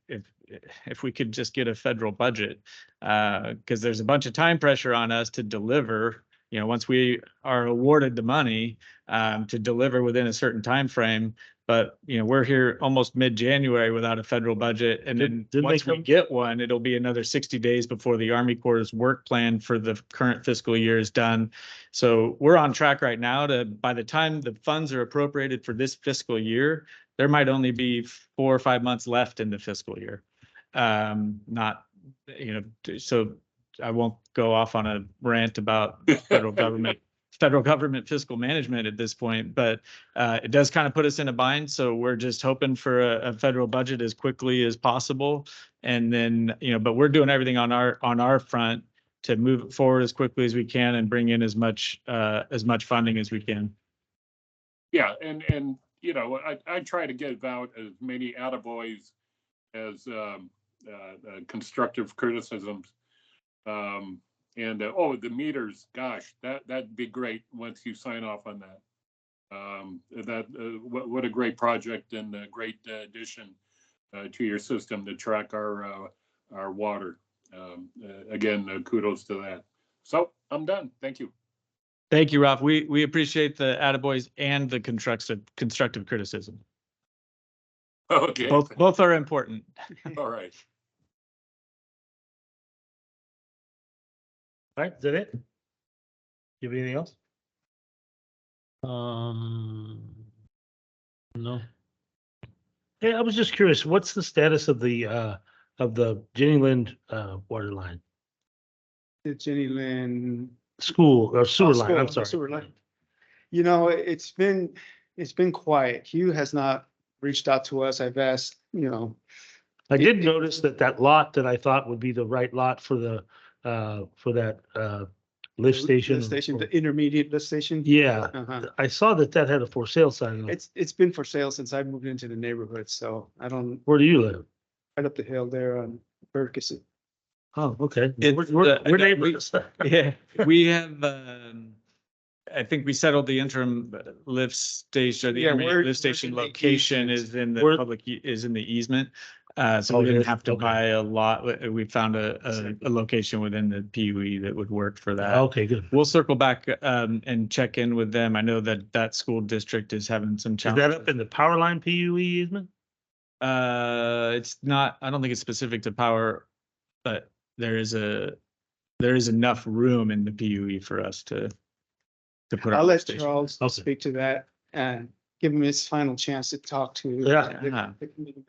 we could just get a federal budget, because there's a bunch of time pressure on us to deliver, once we are awarded the money, to deliver within a certain time frame. But, we're here almost mid-January without a federal budget. And then once we get one, it'll be another 60 days before the Army Corps' work plan for the current fiscal year is done. So we're on track right now by the time the funds are appropriated for this fiscal year, there might only be 4 or 5 months left in the fiscal year. So I won't go off on a rant about federal government fiscal management at this point, but it does kind of put us in a bind. So we're just hoping for a federal budget as quickly as possible. And then, but we're doing everything on our front to move it forward as quickly as we can and bring in as much funding as we can. Yeah, and I try to give out as many attaboys as constructive criticisms. The meters, gosh, that'd be great once you sign off on that. What a great project and a great addition to your system to track our water. Again, kudos to that. So I'm done. Thank you. Thank you, Ralph. We appreciate the attaboys and the constructive criticism. Okay. Both are important. All right. All right, is that it? You have anything else? No. Hey, I was just curious, what's the status of the Jenny Lind water line? The Jenny Lynn. School or sewer line, School, I'm the sorry. sewer line. It's been quiet. Hugh has not reached out to us. I've asked, I did notice that lot that I thought would be the right lot for that lift station. Lift station, the intermediate lift station. Yeah, Uh-huh. I saw that had a for sale sign on it. It's been for sale since I moved into the neighborhood, so I don't, Where do you live? right up the hill there on Ferguson. Oh, okay. It's, We're we- neighbors. Yeah, we have, I think we settled the interim lift station, the Yeah, intermediate we're lift station in the location easement. is in the We're- public, is in the easement. So Oh, we didn't yeah, have to okay. buy a lot. We found a location within the PUE that would work for that. Okay, good. We'll circle back, and check in with them. I know that that school district is having some Is that challenges. up in the power line PUE easement? It's not, I don't think it's specific to power, but there is enough room in the PUE for us to put our I'll let station. Charles Okay. speak to that and give him his final chance to talk to. Yeah. the committee.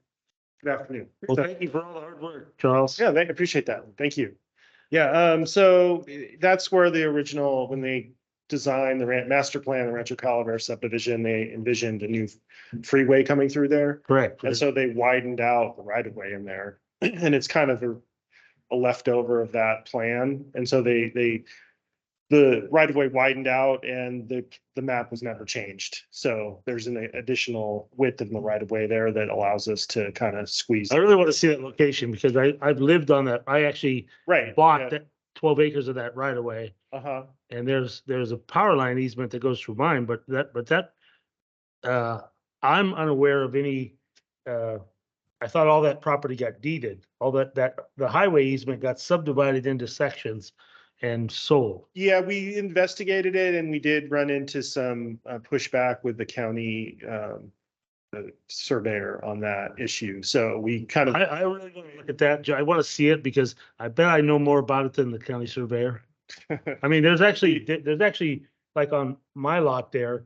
Good afternoon. Well, thank you for all the hard work, Charles. Yeah, I appreciate that. Thank you. Yeah, so that's where the original, when they designed the master plan, the Rancho Calavera subdivision, they envisioned a new freeway coming through there. Correct. And so they widened out the right of way in there. And it's kind of a leftover of that plan. And so the right of way widened out and the map was never changed. So there's an additional width in the right of way there that allows us to kind of squeeze. I really want to see that location because I've lived on that. I actually Right. bought that 12 acres of that right away. Uh-huh. And there's a power line easement that goes through mine, but I'm unaware of any, I thought all that property got deeded, all that the highway easement got subdivided into sections and sold. Yeah, we investigated it and we did run into some pushback with the county surveyor on that issue. So we kind of, I really want to look at that. I want to see it because I bet I know more about it than the county surveyor. I mean, there's actually, like on my lot there,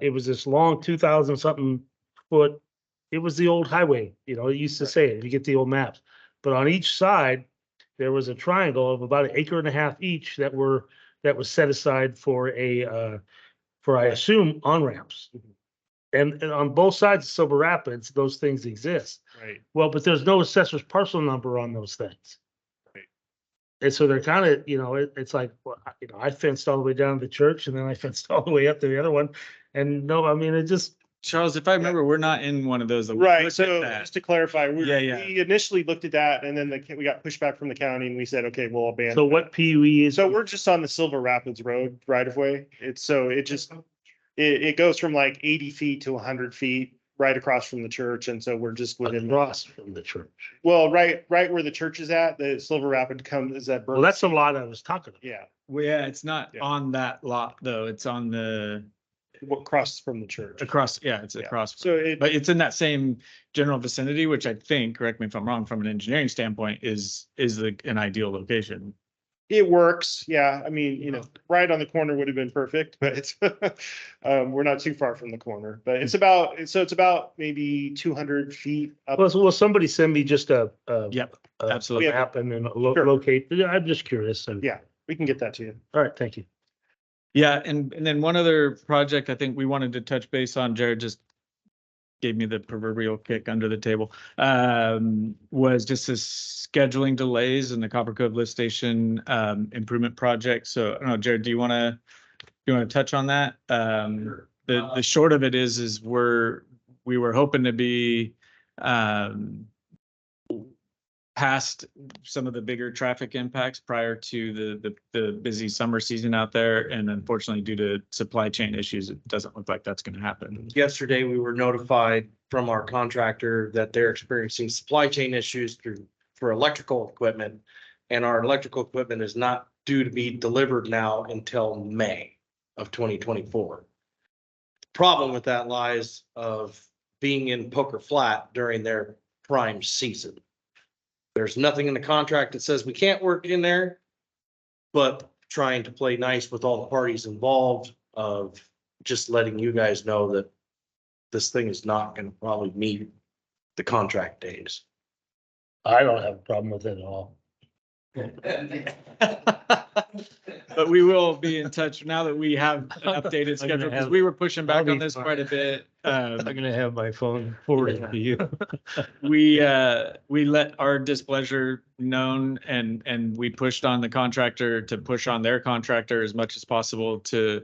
it was this long 2,000 something foot. It was the old highway, it used to say it, you get the old maps. But on each side, there was a triangle of about 1.5 acres each that was set aside for I assume, on-ramps. And on both sides of Silver Rapids, those things exist. right. Well, but there's no assessor's parcel number on those things. Right. And so they're kind of, it's like, well, I fenced all the way down to the church and then I fenced all the way up to the other one. And no, I mean, it just, Charles, if I remember, we're not in one of those. We Right, looked at so that. just to clarify, Yeah. we initially looked at that and then we got pushback from the county and we said, okay, we'll abandon. so what PUE is? So we're just on the Silver Rapids Road right of way. It goes from like 80 feet to 100 feet right across from the church. And so we're just within, Across from the church. well, right where the church is at, the Silver Rapid comes, is that. Well, that's the lot I was talking about. Yeah, Well, yeah, it's not Yeah. on that lot though. It's on the across from the church. across. Yeah, it's Yeah. across. So it, But it's in that same general vicinity, which I think, correct me if I'm wrong, from an engineering standpoint, is an ideal location. it works. Yeah. I mean, right on the corner would have been perfect, but it's, we're not too far from the corner, but it's about maybe 200 feet up. Will somebody send me just a Yep, a absolutely. map and then Sure. locate? I'm just curious. And, Yeah, we can get that to you. all right, thank you. Yeah, and then one other project I think we wanted to touch base on, Jared just gave me the proverbial kick under the table, was just this scheduling delays in the Copper Cove Lift Station improvement project. So I don't know, Jared, do you want to touch on that? The short of it is we were hoping to be past some of the bigger traffic impacts prior to the busy summer season out there. And unfortunately, due to supply chain issues, it doesn't look like that's going to happen. Yesterday, we were notified from our contractor that they're experiencing supply chain issues for electrical equipment. And our electrical equipment is not due to be delivered now until May of 2024. Problem with that lies of being in Poker Flat during their prime season. There's nothing in the contract that says we can't work in there, but trying to play nice with all the parties involved of just letting you guys know that this thing is not going to probably meet the contract days. I don't have a problem with it at all. But we will be in touch now that we have an updated I'm gonna schedule, because have- we were pushing back I'll on be this fine. quite a bit. I'm gonna have my phone forwarded to you. We let our displeasure known and we pushed on the contractor to push on their contractor as much as possible to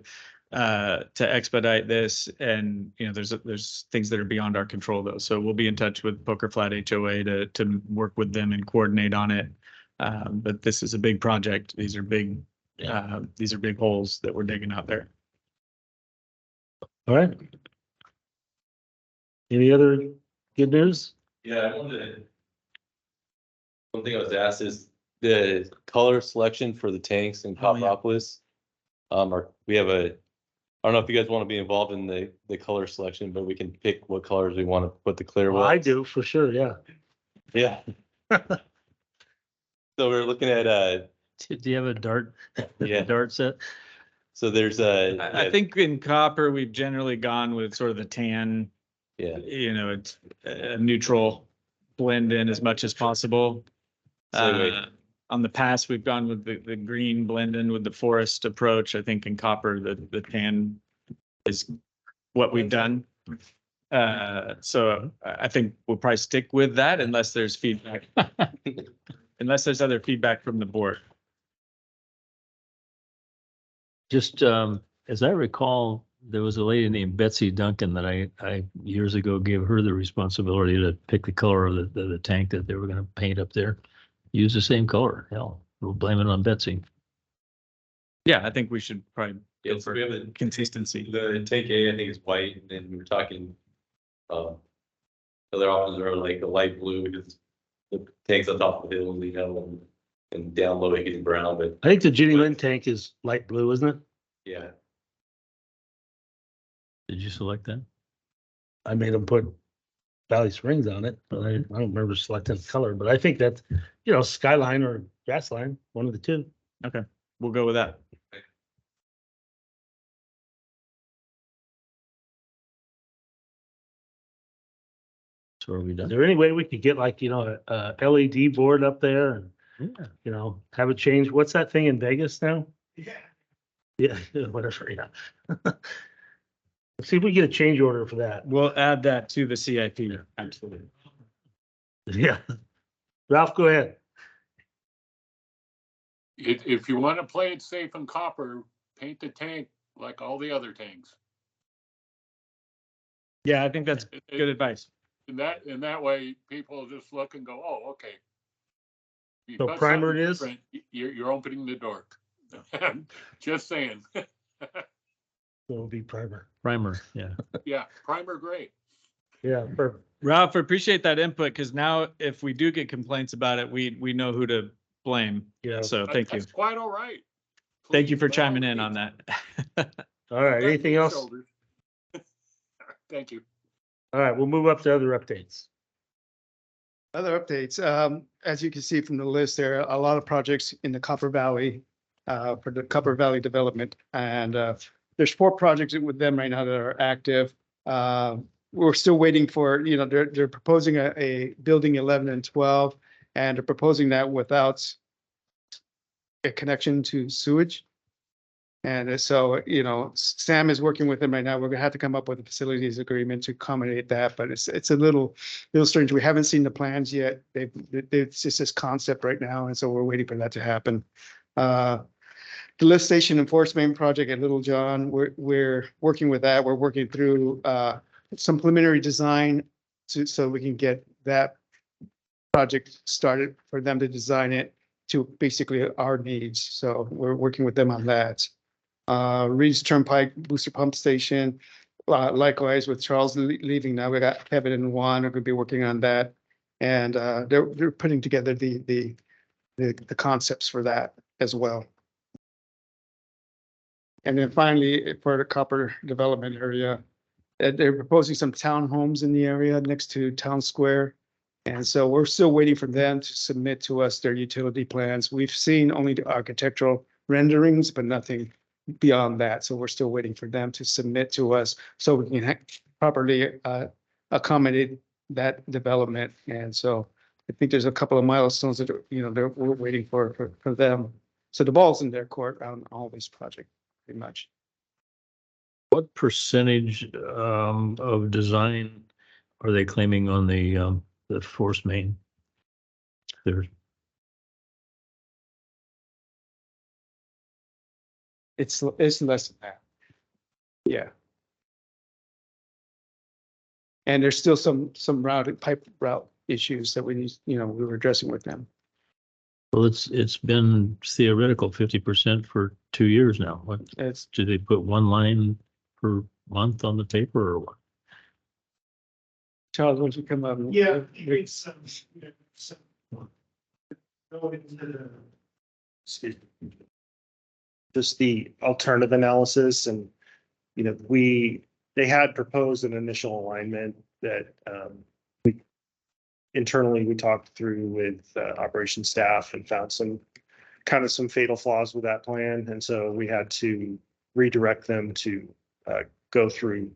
expedite this. And, there's things that are beyond our control though. So we'll be in touch with Poker Flat HOA to work with them and coordinate on it. But this is a big project. These are big holes that we're digging out there. All right. Any other good news? Yeah, I wanted. One thing I was asked is the color selection for the tanks in Oh, yeah. Copperopolis. We have I don't know if you guys want to be involved in the color selection, but we can pick what colors we want to put the clear Well, wells. I do for sure. Yeah. Yeah. So we're looking at, Do you have a dart, yeah, dart set? so there's I think in copper, we've generally gone with sort of the tan, yeah, it's a neutral blend in as much as possible. So anyway. On the past, we've gone with the green blend in with the forest approach. I think in copper, the tan is what we've done. So I think we'll probably stick with that unless there's feedback. Unless there's other feedback from the board. Just, as I recall, there was a lady named Betsy Duncan that I years ago gave her the responsibility to pick the color of the tank that they were gonna paint up there. Use the same color. Hell, we'll blame it on Betsy. Yeah, I think we should probably yeah, go so for we have a, consistency. the tank A, I think is white, and then we were talking, other options are like a light blue, because the tanks on top of the hill, and down low it gets brown, but I think the Jenny Lind tank is light blue, isn't it? yeah. Did you select that? I made them put Valley Springs on it, but I don't remember selecting the color, but I think that's, Skyline or Gasline, one of the two. Okay, we'll go with that. So are we Is done? there any way we could get like, a LED board up there and, Yeah. have it change? What's that thing in Vegas now? Yeah, whatever, yeah. See if we get a change order for that. We'll add that to the CIP. Absolutely. Yeah. Ralph, go ahead. If you want to play it safe in copper, paint the tank like all the other tanks. Yeah, I think that's good advice. And that way, people just look and go, oh, okay. You So put primer something it is? different, You're opening the door. Just saying. It'll be primer. Primer, yeah. Yeah, primer, great. Yeah, perfect. Ralph, appreciate that input because now if we do get complaints about it, we know who to blame. Yeah. So thank you. That's quite all right. Thank you for Please, chiming in on that. All right, anything else? Shoulders. Thank you. All right, we'll move up to other updates. Other updates, as you can see from the list, there are a lot of projects in the Copper Valley, for the Copper Valley development. And, there's 4 projects with them right now that are active. We're still waiting for, they're proposing a building 11 and 12, and they're proposing that without a connection to sewage. And so, Sam is working with them right now. We're gonna have to come up with a facilities agreement to accommodate that, but it's a little strange. We haven't seen the plans yet. It's just this concept right now, and so we're waiting for that to happen. The lift station enforcement project at Little John, we're working with that. We're working through some preliminary design so we can get that project started for them to design it to basically our needs. So we're working with them on that. Reed's Turnpike Booster Pump Station, likewise with Charles leaving now, we got Kevin and Juan are going to be working on that. And they're putting together the concepts for that as well. And then finally, for the copper development area, they're proposing some townhomes in the area next to Town Square. And so we're still waiting for them to submit to us their utility plans. We've seen only the architectural renderings, but nothing beyond that. So we're still waiting for them to submit to us so we can properly accommodate that development. And so I think there's a couple of milestones that, we're waiting for them. So the ball's in their court on all these projects, pretty much. What percentage of design are they claiming on the force main? There's It's less than that. Yeah. And there's still some pipe route issues that we need, we were addressing with them. Well, it's been theoretical 50% for 2 years now. What, It's, do they put one line per month on the paper or what? Charles, won't you come up? Excuse me. Just the alternative analysis and, they had proposed an initial alignment that, internally, we talked through with operations staff and found some fatal flaws with that plan. And so we had to redirect them to go through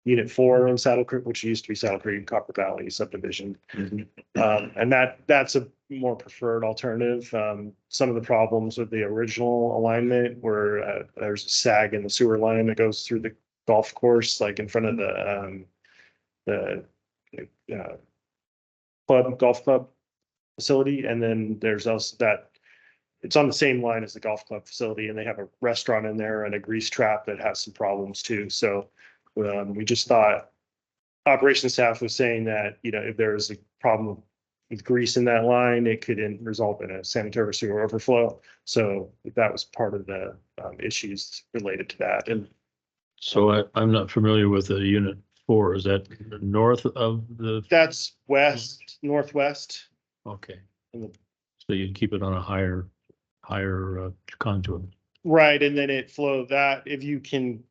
Unit 4 in Saddle Creek, which used to be Saddle Creek and Copper Valley subdivision. And that's a more preferred alternative. Some of the problems with the original alignment were there's a sag in the sewer line that goes through the golf course, like in front of the golf club facility. And then there's also that it's on the same line as the golf club facility, and they have a restaurant in there and a grease trap that has some problems too. So we just thought operations staff was saying that, if there was a problem with grease in that line, it could result in a sanitary sewer overflow. So that was part of the issues related to that. And So I'm not familiar with the Unit 4. Is that north of the? that's northwest. Okay. In the- So you'd keep it on a higher contour. Right, and then it flow that, if you can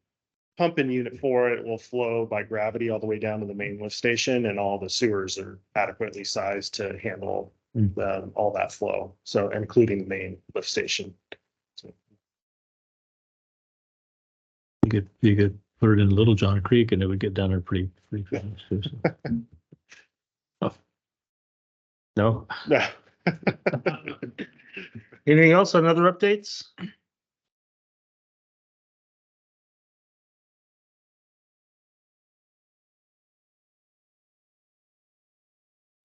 pump in Unit 4, it will flow by gravity all the way down to the main lift station, and all the sewers are adequately sized to handle all that flow. So including the main lift station. You could put it in Little John Creek and it would get down there pretty fast. Oh. No? Yeah. Anything else on other updates?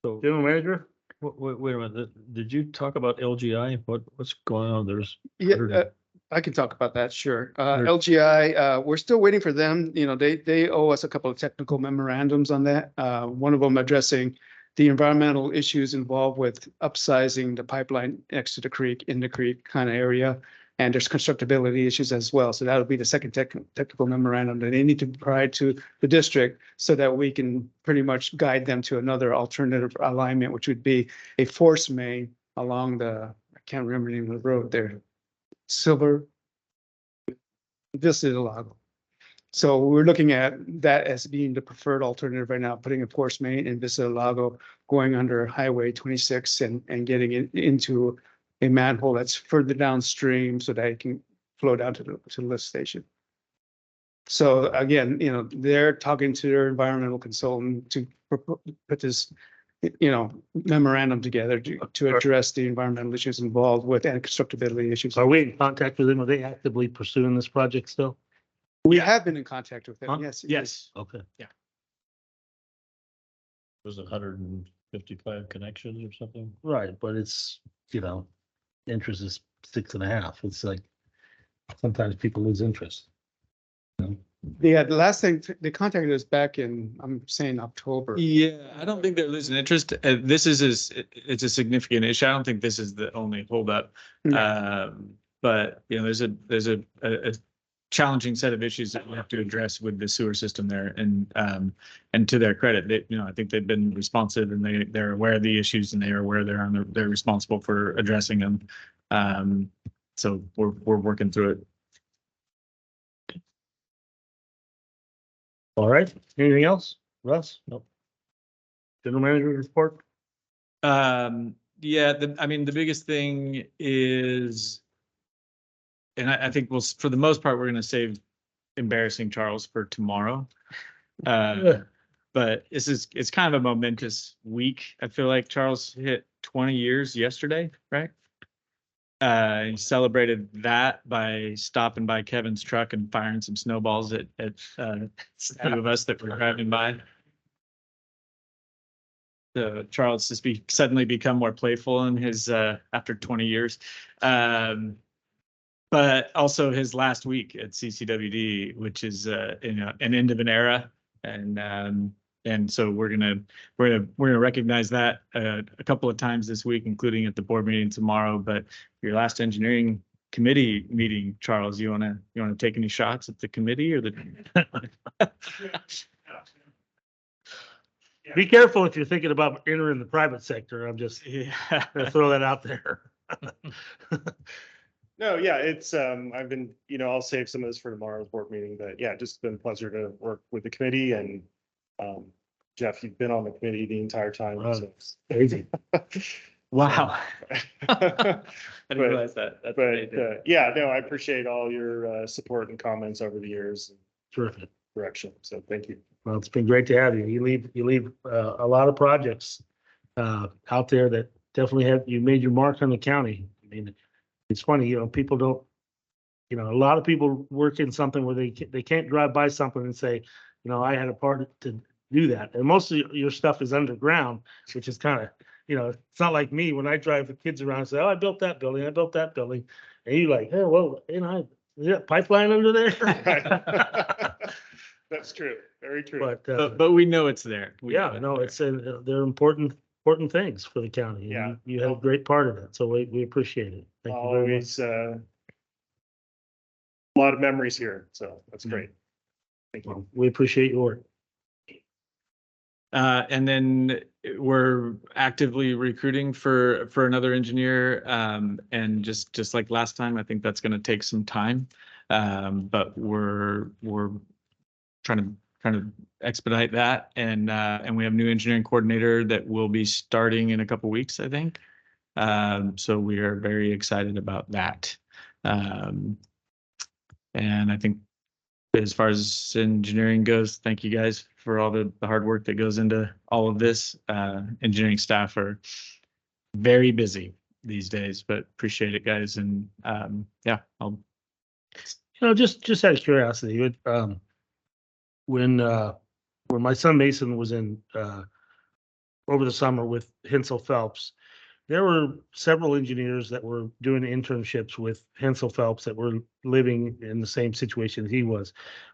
So, General manager? wait a minute. Did you talk about LGI? What's going on? There's. Yeah, I can talk about that, sure. Sure. LGI, we're still waiting for them. They owe us a couple of technical memorandums on that. One of them addressing the environmental issues involved with upsizing the pipeline next to the creek, in the creek kind of area. And there's constructability issues as well. So that'll be the second technical memorandum that they need to provide to the district so that we can pretty much guide them to another alternative alignment, which would be a force main along I can't remember the name of the road there. Silver Vista del Lago. So we're looking at that as being the preferred alternative right now, putting a force main in Vista del Lago, going under Highway 26 and getting it into a manhole that's further downstream so that it can flow down to the lift station. So again, they're talking to their environmental consultant to put this, memorandum together to address the environmental issues involved with and constructability issues. Are we in contact with them? Are they actively pursuing this project still? We have been in contact with Huh? them, yes. Yes. Okay. Yeah. Was it 155 connections or something? Right, but it's, interest is 6.5. It's like, sometimes people lose interest. Yeah, the last thing, they contacted us back in, I'm saying October. Yeah, I don't think they're losing interest. It's a significant issue. I don't think this is the only holdup. But there's a challenging set of issues that we have to address with the sewer system there. And to their credit, I think they've been responsive and they're aware of the issues and they are aware they're responsible for addressing them. So we're working through it. All right, anything else? Russ? Nope. General manager report? Yeah, the biggest thing is, and I think for the most part, we're going to save embarrassing Charles for tomorrow. But it's kind of a momentous week. I feel like Charles hit 20 years yesterday, right? He celebrated that by stopping by Kevin's truck and firing some snowballs at two of us that were driving by. So Charles has suddenly become more playful in his after 20 years. But also his last week at CCWD, which is an end of an era. And And so we're gonna recognize that a couple of times this week, including at the board meeting tomorrow. But your last engineering committee meeting, Charles, you wanna take any shots at the committee or the? Be careful if you're thinking about entering the private sector. I'm just Yeah. gonna throw that out there. No, yeah, it's, I've been, I'll save some of this for tomorrow's board meeting, but yeah, just been a pleasure to work with the committee and, Jeff, you've been on the committee the entire time. So. Crazy. Wow. I didn't But- realize that. That's But, amazing. yeah, no, I appreciate all your, support and comments over the years and Terrific. direction. So thank you. Well, it's been great to have you. You leave a lot of projects out there that definitely you made your mark on the county. I mean, it's funny, people don't, a lot of people work in something where they can't drive by something and say, I had a part to do that. And most of your stuff is underground, which is kind of, it's not like me when I drive the kids around and say, oh, I built that building, And you're like, hey, well, is that pipeline under there? That's true. Very true. But we know it's there. We know Yeah, no, there. it's, they're important things for the county. and Yeah. You had a great part of it, so we appreciate it. Thank you very much. Always, a lot of memories here. So that's great. Thank you. Well, we appreciate your work. And then we're actively recruiting for another engineer. And just like last time, I think that's going to take some time. But we're trying to expedite that. And we have a new engineering coordinator that will be starting in a couple weeks, I think. So we are very excited about that. And I think as far as engineering goes, thank you guys for all the hard work that goes into all of this. Engineering staff are very busy these days, but appreciate it, guys. And yeah, Just out of curiosity, when my son Mason was in over the summer with Hensel Phelps, there were several engineers that were doing internships with Hensel Phelps that were living in the same situation he was.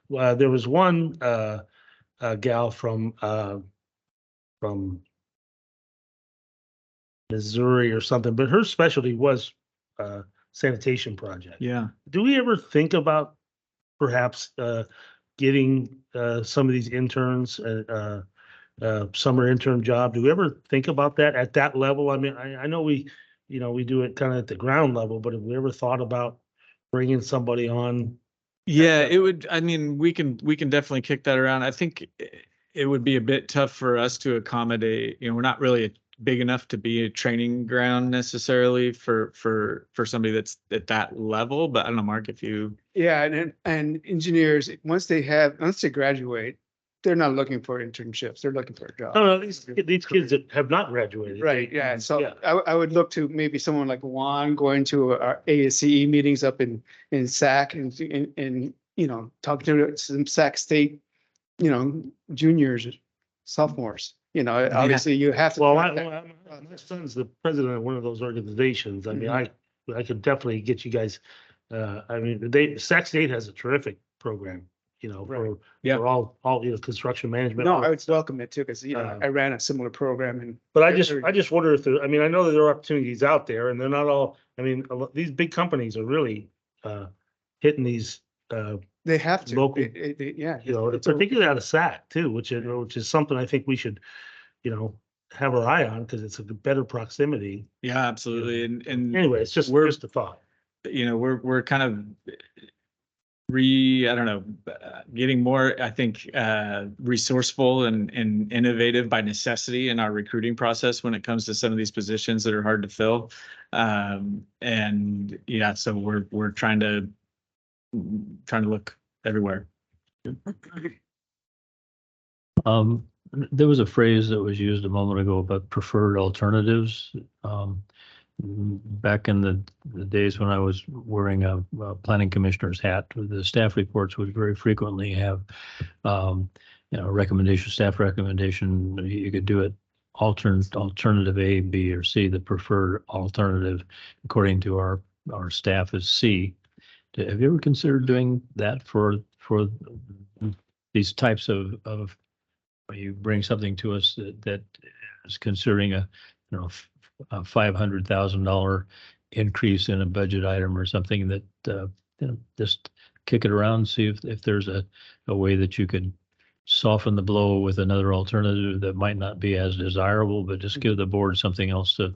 There was one gal from Missouri or something, but her specialty was sanitation project. yeah. Do we ever think about perhaps getting some of these interns summer intern job? Do we ever think about that at that level? I mean, I know we do it kind of at the ground level, but have we ever thought about bringing somebody on? Yeah, it would, I mean, we can definitely kick that around. I think it would be a bit tough for us to accommodate, we're not really big enough to be a training ground necessarily for somebody that's at that level, but I don't know, Mark, if you. Yeah, and engineers, once they graduate, they're not looking for internships. They're looking for a job. No, these kids that have not graduated. Right, yeah. So Yeah. I would look to maybe someone like Juan going to our ASCE meetings up in SAC and talking to some SAC State, juniors, sophomores. Obviously you have to. Well, my son's the president of one of those organizations. I mean, I could definitely get you guys. I mean, Sac State has a terrific program, for all construction management. No, I would welcome it too, because Uh, I ran a similar program and. But I just wonder if I mean, I know that there are opportunities out there, and they're not all. I mean, these big companies are really hitting these. They have to. Local, Yeah. particularly out of SAC too, which is something I think we should, have our eye on because it's a better proximity. Yeah, absolutely. And Anyway, it's just a thought. we're kind of I don't know, getting more, I think, resourceful and innovative by necessity in our recruiting process when it comes to some of these positions that are hard to fill. And yeah, so we're trying to look everywhere. There was a phrase that was used a moment ago about preferred alternatives. Back in the days when I was wearing a planning commissioner's hat, the staff reports would very frequently have, staff recommendation. You could do it alternative A, B, or C. The preferred alternative, according to our staff, is C. Have you ever considered doing that for these types of you bring something to us that is considering a $500,000 increase in a budget item or something that, just kick it around, see if there's a way that you could soften the blow with another alternative that might not be as desirable, but just give the board something else to,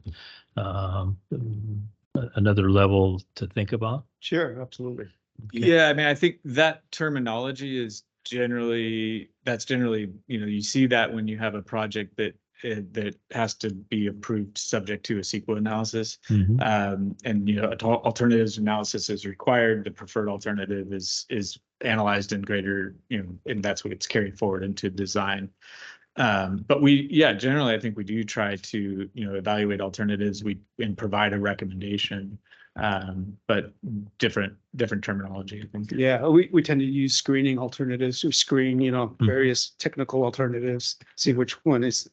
another level to think about. Sure, absolutely. Yeah, I mean, I think that terminology is that's generally, you see that when you have a project that has to be approved subject to a CEQA analysis. And, alternatives analysis is required. The preferred alternative is analyzed in greater, and that's what gets carried forward into design. But generally, I think we do try to, evaluate alternatives, and provide a recommendation. But different terminology, I think. Yeah, we tend to use screening alternatives. We screen, various technical alternatives, see which one is,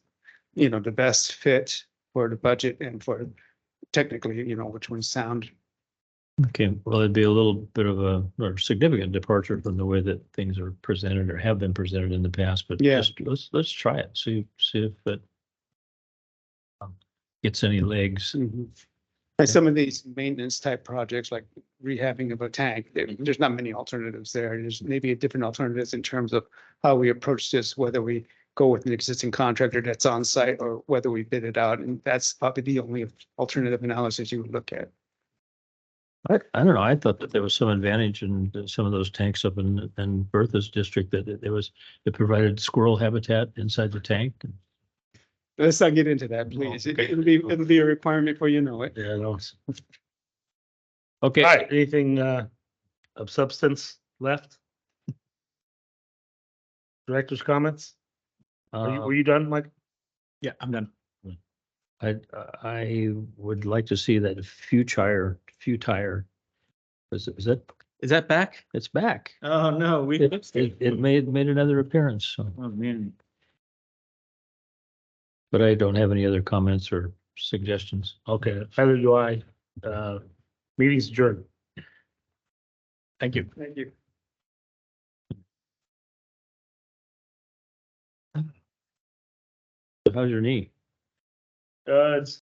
the best fit for the budget and for technically, which ones sound. Okay, well, it'd be a little bit of or significant departure from the way that things are presented or have been presented in the past, but Yeah. just let's try it, see if it gets any legs. Like some of these maintenance type projects, like rehabbing of a tank, there's not many alternatives there. There's maybe different alternatives in terms of how we approach this, whether we go with an existing contractor that's on site or whether we bid it out. And that's probably the only alternative analysis you would look at. I don't know, I thought that there was some advantage in some of those tanks up in Bertha's district, that it provided squirrel habitat inside the tank. Let's not get into that, please. Okay. It'll be a requirement for you know it. Yeah, no. Okay. All right, anything of substance left? Director's comments? Were you done, Mike? Yeah, I'm done. I would like to see that futire. Is Is that back? it's back. Oh, no, It made another appearance, so, Oh, man. but I don't have any other comments or suggestions. Okay, either do I. Meeting's adjourned. Thank you. Thank you. How's your knee? It's